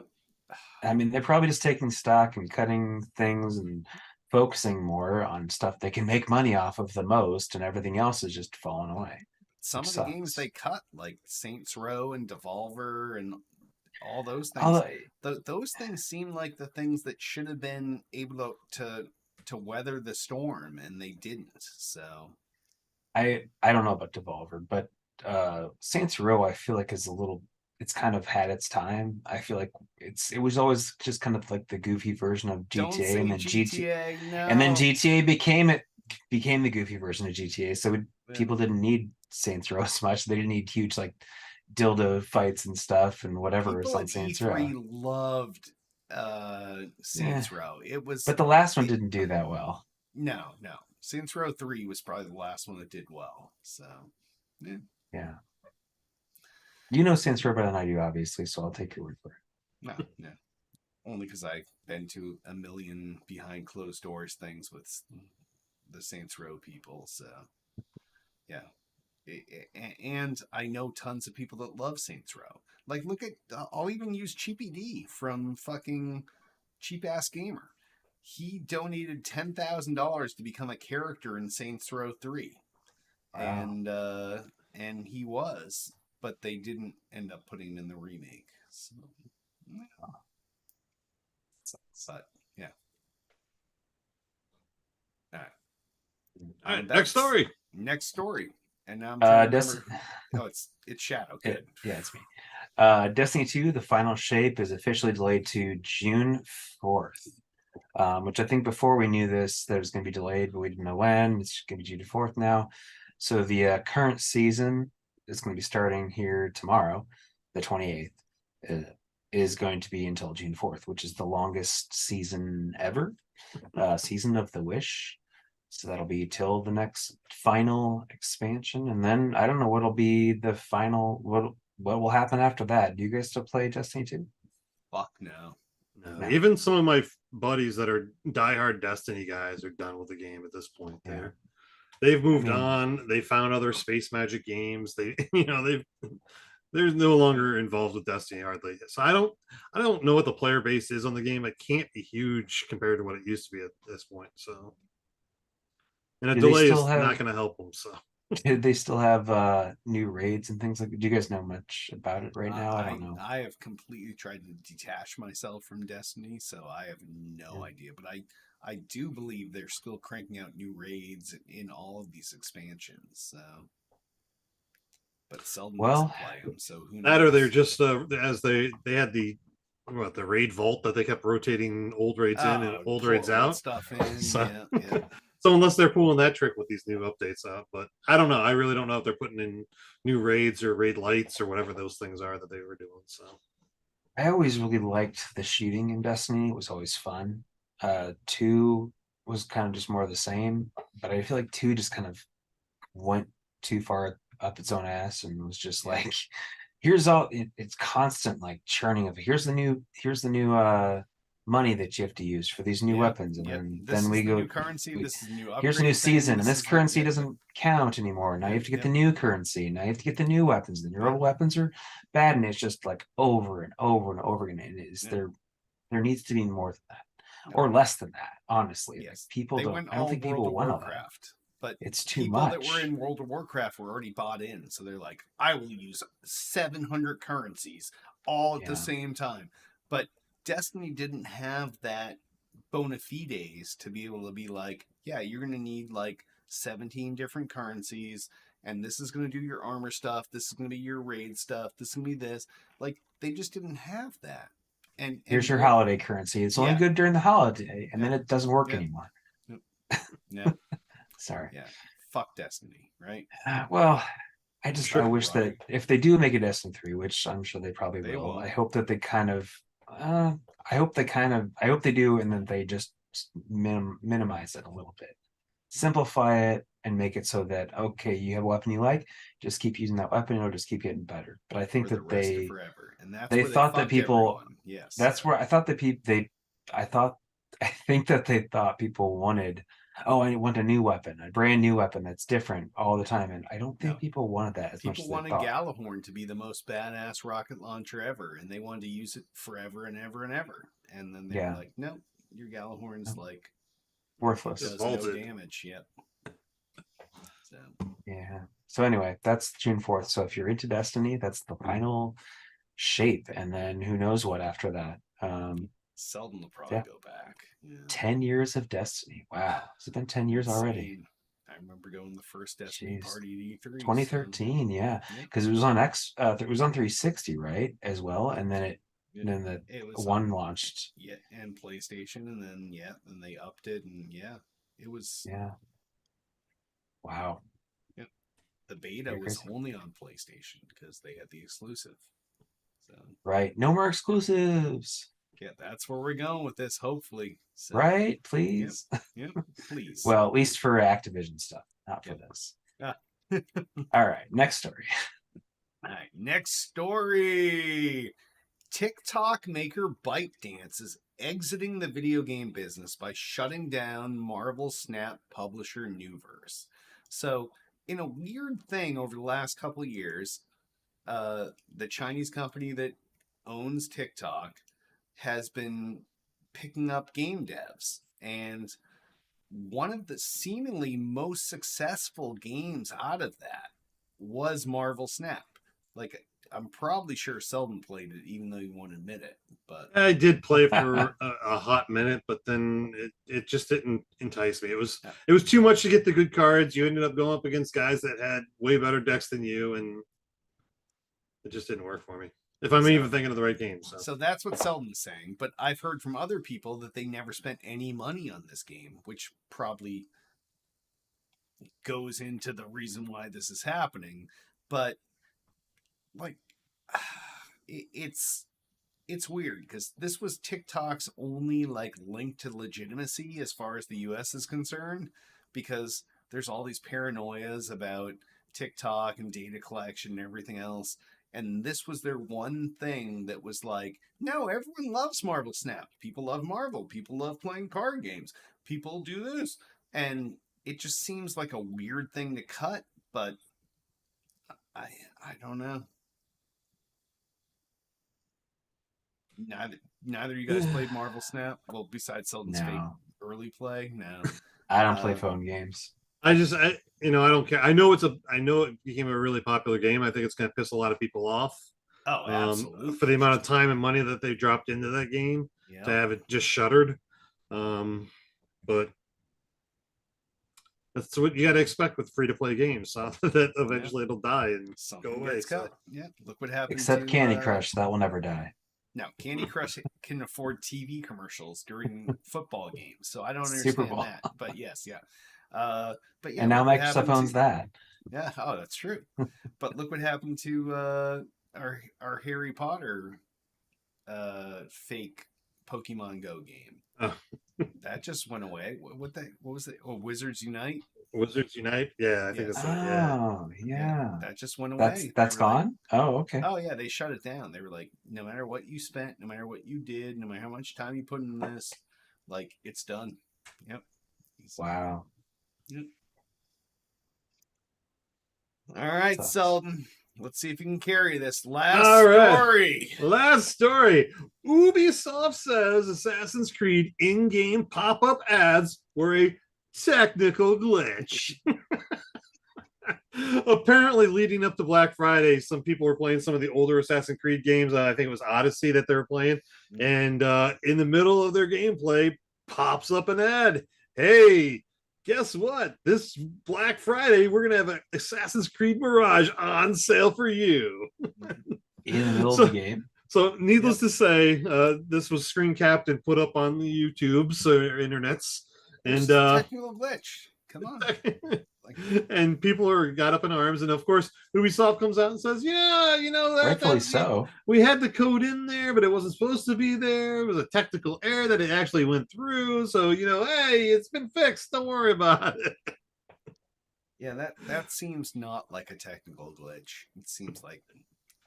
I mean, they're probably just taking stock and cutting things and focusing more on stuff they can make money off of the most, and everything else is just falling away. Some of the games they cut, like Saints Row and Devolver and all those things, those things seem like the things that should have been able to weather the storm, and they didn't. So I don't know about Devolver, but Saints Row I feel like is a little. It's kind of had its time. I feel like it was always just kind of like the goofy version of GTA, and then GTA, and then GTA became the goofy version of GTA. So people didn't need Saints Row as much. They didn't need huge like dildo fights and stuff and whatever was on Saints Row. Loved Saints Row. It was, but the last one didn't do that well. No. Saints Row 3 was probably the last one that did well. So yeah. You know Saints Row better than I do, obviously, so I'll take your word for it. No. Only because I've been to a million behind closed doors things with the Saints Row people. So, yeah. And I know tons of people that love Saints Row. Like, look at, I'll even use Cheapy D from fucking Cheap Ass Gamer. He donated $10,000 to become a character in Saints Row 3. Wow. And he was, but they didn't end up putting him in the remake. So, yeah. But, yeah. All right, next story. And now I'm trying to remember. It's Shadow. Good. Yeah, it's me. Destiny 2, the final shape is officially delayed to June 4th. Which I think before we knew this, that it was going to be delayed, but we didn't know when. It's going to be June 4th now. So the current season is going to be starting here tomorrow, the 28th, is going to be until June 4th, which is the longest season ever, season of the Wish. So that'll be till the next final expansion. And then I don't know what'll be the final, what will happen after that. Do you guys still play Destiny 2? Fuck no. No. Even some of my buddies that are diehard Destiny guys are done with the game at this point. They've moved on. They found other Space Magic games. They're no longer involved with Destiny hardly. So I don't know what the player base is on the game. It can't be huge compared to what it used to be at this point. So, and a delay is not going to help them. So. Do they still have new raids and things like that? Do you guys know much about it right now? I don't know. I have completely tried to detach myself from Destiny, so I have no idea. But I do believe they're still cranking out new raids in all of these expansions. So, but seldom play them. So who knows? That or they're just as they had the raid vault that they kept rotating old raids in and old raids out. Stuff in. So, yeah. So unless they're pulling that trick with these new updates out, but I don't know. I really don't know if they're putting in new raids or raid lights or whatever those things are that they were doing. So I always really liked the shooting in Destiny. It was always fun. Two was kind of just more of the same, but I feel like two just kind of went too far up its own ass and was just like, here's all it's constant like churning of here's the new money that you have to use for these new Yeah, weapons, and yep. then This is we the go new currency. we, This is the new here's a new upgrade thing. season, and This this is the currency yep, doesn't count anymore. Now you have to get the yep. new currency. Now you have to get the new weapons. The new Yep. weapons are bad, and it's just like over and over and over again. And Yep. there needs to be more than that, No. or less than that. Honestly, like, Yes, people they don't. went I don't all think World people of want all that. Warcraft, but It's too people that were much. in World of Warcraft were already bought in, so they're like, I will use 700 currencies all at the Yeah. same time. But Destiny didn't have that bona fides to be able to be like, yeah, you're going to need like 17 different currencies, and this is going to do your armor stuff, this is going to be your raid stuff, this is going to be this. Like, they just didn't have that. And Here's your World- holiday currency. It's only Yeah. good during the holiday, and Yeah. then it doesn't work Yeah. anymore. No, Sorry. yeah, fuck Destiny, right? Well, I Sure. wish that if they do make a Destiny 3, which I'm sure they probably They will, will. I hope that they kind of I hope they do, and then they just minimize it a little bit. Simplify it and make it so that okay, you have a weapon you like, just keep using that weapon, it'll just keep getting better. But I think For the that rest of forever, and that's they where thought that fucked people everyone. Yes, that's where I thought that people they I thought I think that they thought people wanted, oh, I want a new weapon, a brand new weapon that's different all the time. And I don't think No. people wanted that as much people as they wanted thought. Galahorn to be the most badass rocket launcher ever, and they wanted to use it forever and ever and ever. And then they Yeah. were like, no, your Galahorn's like Worthless. does Vaulted. no damage. Yep. So Yeah. So anyway, that's June 4th. So if you're into Destiny, that's the final shape. And then who knows what after that. Seldom will probably Yeah. go back. Yeah. 10 years of Destiny. Wow. Has it been 10 years already? Insane. I remember going to the first Destiny Jeez. party at E3. 2013, yeah. Yep. Because it was on it was on 360, right? As well. And then then It the was one launched. Yeah, and PlayStation, and then then they upped it, and it was Yeah. Wow. the beta You're was crazy. only on PlayStation because they had the exclusive. So Right. No more exclusives. yeah, that's where we're going with this. Hopefully, so, Right? Please. Yep, please. Well, at least for Activision stuff, not for Yep. this. Ah. All right. Next story. All right, next story. TikTok maker ByteDance is exiting the video game business by shutting down Marvel Snap publisher Newverse. So, in a weird thing over the last couple of years, the Chinese company that owns TikTok has been picking up game devs. And one of the seemingly most successful games out of that was Marvel Snap. Like, I'm probably sure Selden played it, even though he won't admit it. But I did play for a hot minute, but then it just didn't entice me. It was too much to get the good cards. You ended up going up against guys that had way better decks than you, and it just didn't work for me. If I'm even thinking of the right game. So that's what Selden's saying. But I've heard from other people that they never spent any money on this game, which probably goes into the reason why this is happening. But like, it's weird because this was TikTok's only like link to legitimacy as far as the US is concerned, because there's all these paranoias about TikTok and data collection and everything else. And this was their one thing that was like, no, everyone loves Marvel Snap. People love Marvel. People love playing card games. People do this. And it just seems like a weird thing to cut, but I don't know. Neither of you guys played Marvel Snap? Well, besides Selden's fake No. early play? No. I don't play phone games. I don't care. I know it became a really popular game. I think it's going to piss a lot of people off. Oh, absolutely. For the amount of time and money that they dropped into that game to have it just shuttered. But that's what you got to expect with free-to-play games. So that eventually it'll die and Something go away. gets cut. Yeah, look what happened. Except Candy Crush, that will never die. No, Candy Crush can afford TV commercials during football games, so I don't Super understand Bowl. that. But yes, yeah. But yeah, And now look what Microsoft happened owns to- that. Yeah, oh, that's true. But look what happened to our Harry Potter fake Pokemon Go game. Oh. That just went away. What was it? Oh, Wizards Unite. Wizards Unite. Yeah, I think Yes. that's like, yeah. Oh, yeah. That just went That's away. that's They were like, gone? Oh, okay. oh yeah, they shut it down. They were like, no matter what you spent, no matter what you did, no matter how much time you put in this, like it's done. Yep. Wow. Yep. All right, Sucks. Selden. Let's see if you can carry this last All right. story. Last story. Ubisoft says Assassin's Creed in-game pop-up ads were a technical glitch. Apparently, leading up to Black Friday, some people were playing some of the older Assassin's Creed games. I think it was Odyssey that they were playing. And in the middle of their gameplay, pops up an ad. Hey, guess what? This Black Friday, we're going to have an Assassin's Creed Mirage on sale for you. In the middle So- of the game. So, needless to say, this was screen capped and put up on the YouTubes or internets. It's And a technical glitch. Come on. Like, and people got up in arms, and of course Ubisoft comes out and says, yeah, you know, Rightfully so. we had the code in there, but it wasn't supposed to be there. It was a technical error that it actually went through, so you know, hey, it's been fixed, don't worry about it. yeah, that seems not like a technical glitch. It seems like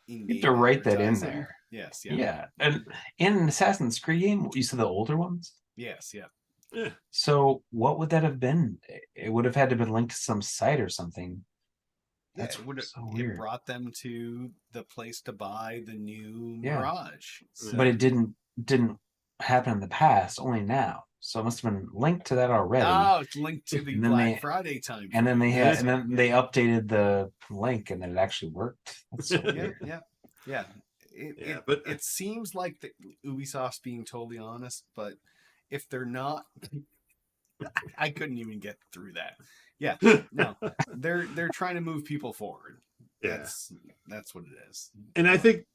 You have to write that in advertising. there. Yes, Yeah. And in an Assassin's Creed game, you said the older ones? Yes, yeah. So what would that have been? It would have had to have been linked to some site or something. That's so it weird. brought them to the place to buy the new Yeah. Mirage. So- But it didn't happen in the past, only now. So it must have been linked to that already. Oh, it's linked to the And then Black Friday time. and then they had frame. and then they updated the link and then it actually worked. That's so yeah, weird. yeah. But It seems like the Ubisoft's being totally honest, but if they're not, I couldn't even get through that. Yeah, no, they're trying to move people forward. yeah, That's what it is. and I think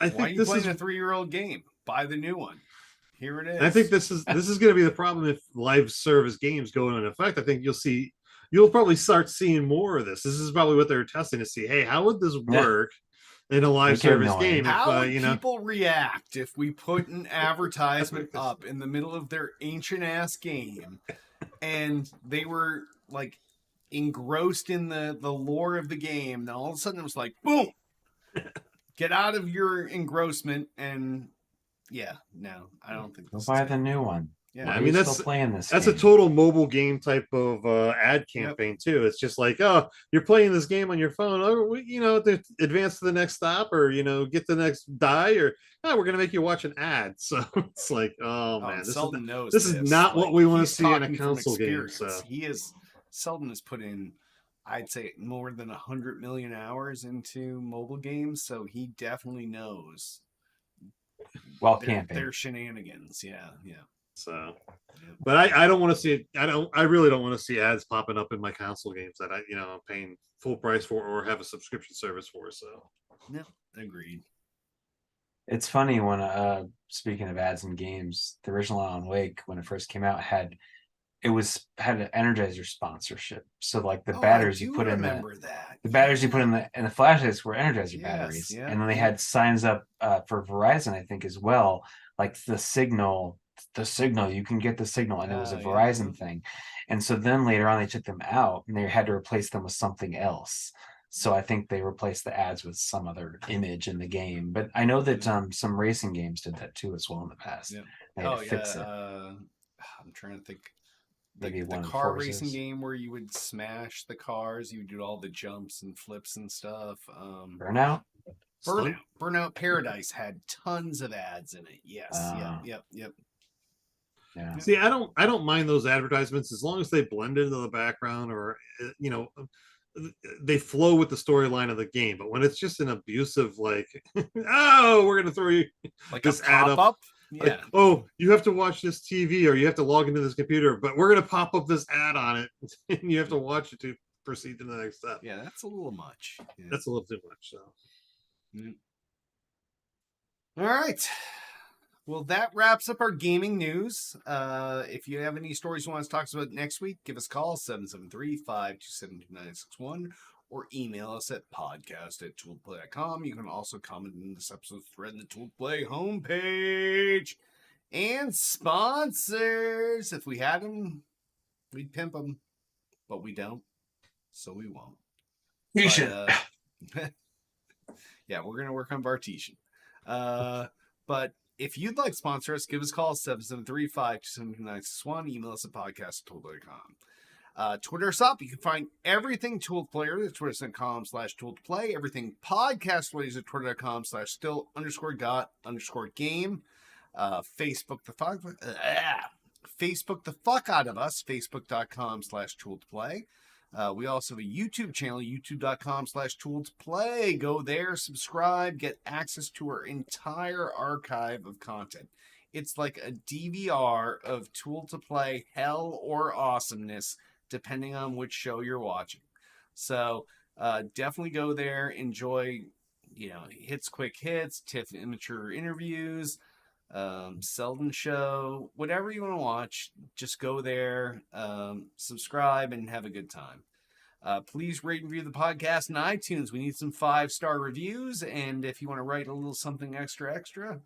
Why are you this playing is a 3-year-old game? Buy the new one. Here it is. I think this is going to be the problem if live service games go into effect. I think you'll probably start seeing more of this. This is probably what they're testing to see. Hey, how would this work in a live Which are service annoying. game? How would You know, people react if we put an advertisement up in the middle of their ancient ass game and they were like engrossed in the lore of the game, and all of a sudden it was like, boom, get out of your engrossment, and yeah, no, I don't think Go this buy is the new one. Yeah, Why I are mean, you that's- still playing this. that's a game? total mobile game type of ad campaign too. It's just like, oh, you're playing this game on your phone. Oh, you know, to advance to the next stop, or you know, get the next die, or oh, we're gonna make you watch an ad. So it's like, oh man, and this Selden knows this is not what we wanna he's see in a talking from console game, experience. so. Selden has put in, I'd say, more than 100 million hours into mobile games, so he definitely knows While camping. their shenanigans. Yeah. So, but I don't want to see it. I really don't want to see ads popping up in my console games that I'm paying full price for or have a subscription service for. So, No, agreed. It's funny when speaking of ads in games, the original Alan Wake, when it first came out, had an Energizer sponsorship. So like the batteries you put in the batteries you put in the flashlights were Energizer Yes, batteries, yeah, and then they yeah. had signs up for Verizon, I think, as well, like the signal, you can get the signal, and it was a Yeah. Verizon thing. And so then later on they took them out and they had to replace them with something else. So I think they replaced the ads with some other image in the game. But I know that some racing games did that too as well in the past. Yeah. They had Oh to yeah. fix it. I'm trying to think. Maybe The one car racing Forzas. game where you would smash the cars, you would do all the jumps and flips and stuff. Burnout? Burnout Paradise had tons of ads in it. Yes. Yep. Yeah. see, I don't mind those advertisements as long as they blend into the background or they flow with the storyline of the game. But when it's just an abusive, like, oh, we're gonna throw you Like this a ad pop up. up. Yeah. Like, oh, you have to watch this TV or you have to log into this computer, but we're gonna pop up this ad on it, and you have to watch it to proceed to the next step. Yeah, that's a little much. Yeah. That's a little too much. So, All right. Well, that wraps up our gaming news. If you have any stories you want us to talk about next week, give us a call, 773-527-2961, or email us at podcast@tooledplay.com. You can also comment in this episode's thread in the Tooled Play homepage. And sponsors. If we had them, we'd pimp them. But we don't. So we won't. You But, should. yeah, we're going to work on Bartesian. But if you'd like to sponsor us, give us a call, 773-527-961. Email us at podcast@tooledplay.com. Twitter us up. You can find everything Tooled Player at twitter.com/tooledplay. Everything podcast related at twitter.com/still_got_game. Facebook the fuck out of us, facebook.com/tooledplay. We also have a YouTube channel, youtube.com/tooledplay. Go there, subscribe, get access to our entire archive of content. It's like a DVR of Tool to Play hell or awesomeness, depending on which show you're watching. So definitely go there, enjoy, hits, quick hits, TIFF immature interviews, Selden show, whatever you want to watch, just go there, subscribe, and have a good time. Please rate and review the podcast on iTunes. We need some 5-star reviews, and if you want to write a little something extra,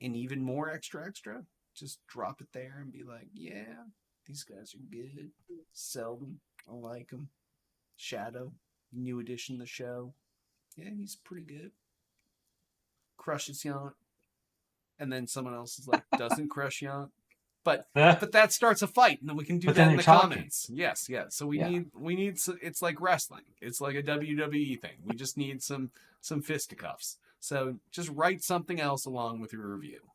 and even more extra, just drop it there and be like, yeah, these guys are good. Selden, I like them. Shadow, new addition to the show. Yeah, he's pretty good. Crushes Yaunt. And then someone else is like, doesn't crush Yaunt. But that starts a fight, and then we can do that in the comments. Yes. So we need it's like wrestling. It's like a WWE thing. We just need some fisticuffs. So just write something else along with your review.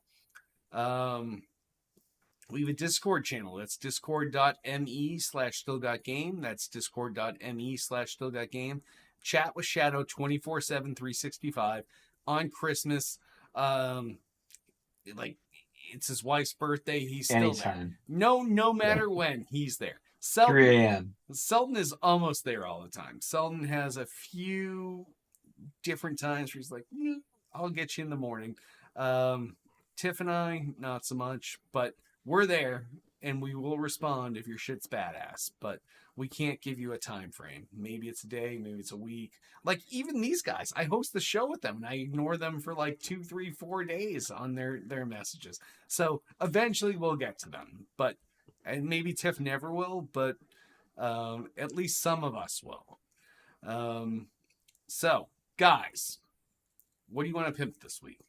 We have a Discord channel. That's discord.me/stillgotgame. That's discord.me/stillgotgame. Chat with Shadow 24/7, 365 on Christmas. Like, it's his wife's birthday. He's still Anytime. there. No matter when, he's there. 3 a.m. Selden is almost there all the time. Selden has a few different times where he's like, I'll get you in the morning. Tiff and I, not so much, but we're there, and we will respond if your shit's badass. But we can't give you a time frame. Maybe it's a day, maybe it's a week. Like, even these guys, I host the show with them, and I ignore them for like 2, 3, 4 days on their messages. So eventually we'll get to them. And maybe Tiff never will, but at least some of us will. So, guys, what do you want to pimp this week?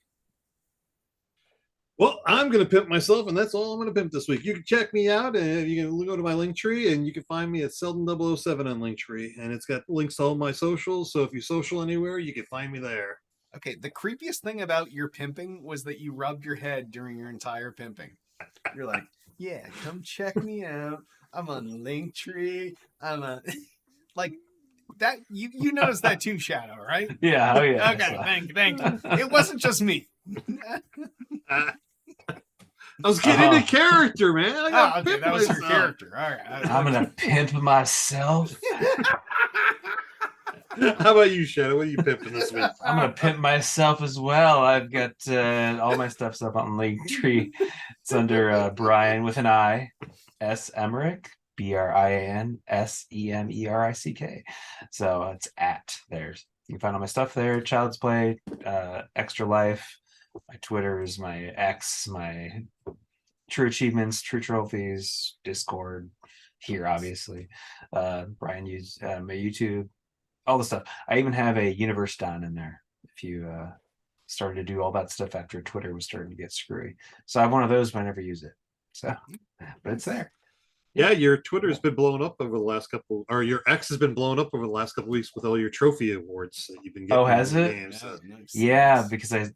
Well, I'm going to pimp myself, and that's all I'm going to pimp this week. You can check me out, and you can go to my Linktree, and you can find me at Selden007 on Linktree, and it's got links to all my socials. So if you social anywhere, you can find me there. Okay, the creepiest thing about your pimping was that you rubbed your head during your entire pimping. You're like, yeah, come check me out. I'm on Linktree. I'm a like that. You noticed that too, Shadow, right? Yeah. Oh yeah. Okay, thank you. It wasn't just me. I was getting into character, man. I got Okay, that was your character. All right. I'm gonna pimp myself. How about you, Shadow? What are you pimping this week? I'm gonna pimp myself as well. I've got all my stuff's up on Linktree. It's under Brian with an I, S Emerick, BrianSemerick. So it's at there. You can find all my stuff there. Child's Play, Extra Life. My Twitter is my X, my True Achievements, True Trophies, Discord, here obviously. Brian used my YouTube, all the stuff. I even have a Universe Don in there. If you started to do all that stuff after Twitter was starting to get screwy, so I have one of those, but I never use it. So, but it's there. Yeah, your Twitter's been blown up over the last couple, or your X has been blown up over the last couple of weeks with all your trophy awards that you've been getting. Oh, has it? Games. Nice. Yeah, because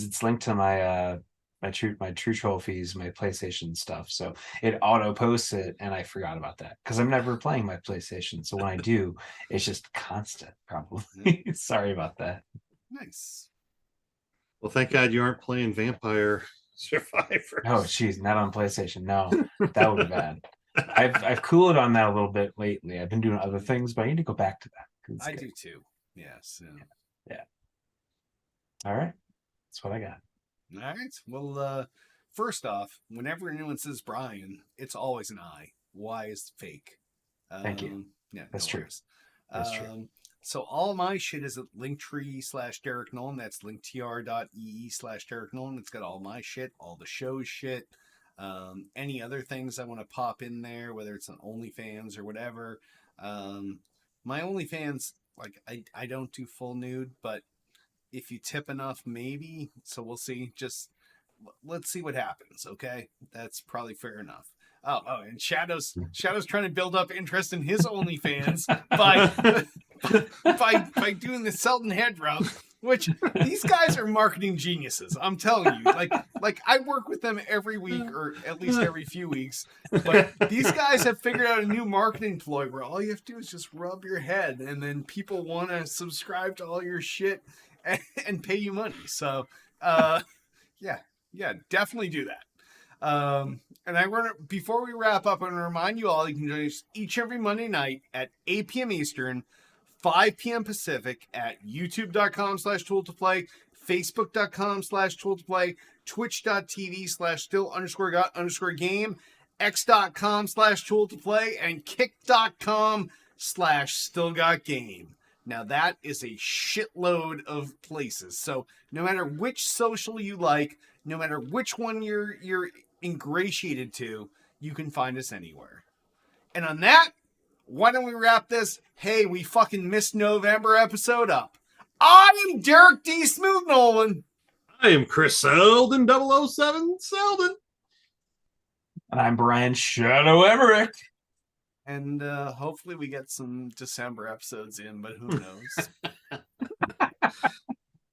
it's linked to my my true trophies, my PlayStation stuff. So it auto posts it, and I forgot about that because I'm never playing my PlayStation. So when I do, it's just constant. Probably. Sorry about that. Nice. Well, thank God you aren't playing Vampire Survivor. Oh, geez, not on PlayStation. No, that would be bad. I've cooled on that a little bit lately. I've been doing other things, but I need to go back to that. I do too. Yes. Yeah. All right. That's what I got. All right. Well, first off, whenever anyone says Brian, it's always an I. Y is fake. Thank you. Yeah, That's no true. worries. That's true. So all my shit is at Linktree/Derek Nolan. That's linktr.ee/Derek Nolan. It's got all my shit, all the show's shit, any other things I want to pop in there, whether it's on OnlyFans or whatever. My OnlyFans, like I don't do full nude, but if you tip enough, maybe. So we'll see. Just let's see what happens. Okay, that's probably fair enough. Oh, and Shadow's trying to build up interest in his OnlyFans by doing the Selton head rub, which these guys are marketing geniuses. I'm telling you, like I work with them every week or at least every few weeks, but these guys have figured out a new marketing ploy where all you have to do is just rub your head, and then people want to subscribe to all your shit and pay you money. So, yeah, definitely do that. And before we wrap up, I want to remind you all, you can join us each every Monday night at 8 p.m. Eastern, 5 p.m. Pacific at youtube.com/tool2play, facebook.com/tool2play, twitch.tv/still_got_game, x.com/tool2play, and kick.com/stillgotgame. Now that is a shitload of places. So no matter which social you like, no matter which one you're ingratiated to, you can find us anywhere. And on that, why don't we wrap this "Hey, we fucking missed November" episode up? I am Derek D. Smooth Nolan. I am Chris Selden, 007 Selden. And I'm Brian Shadow Emmerich. And hopefully we get some December episodes in, but who knows?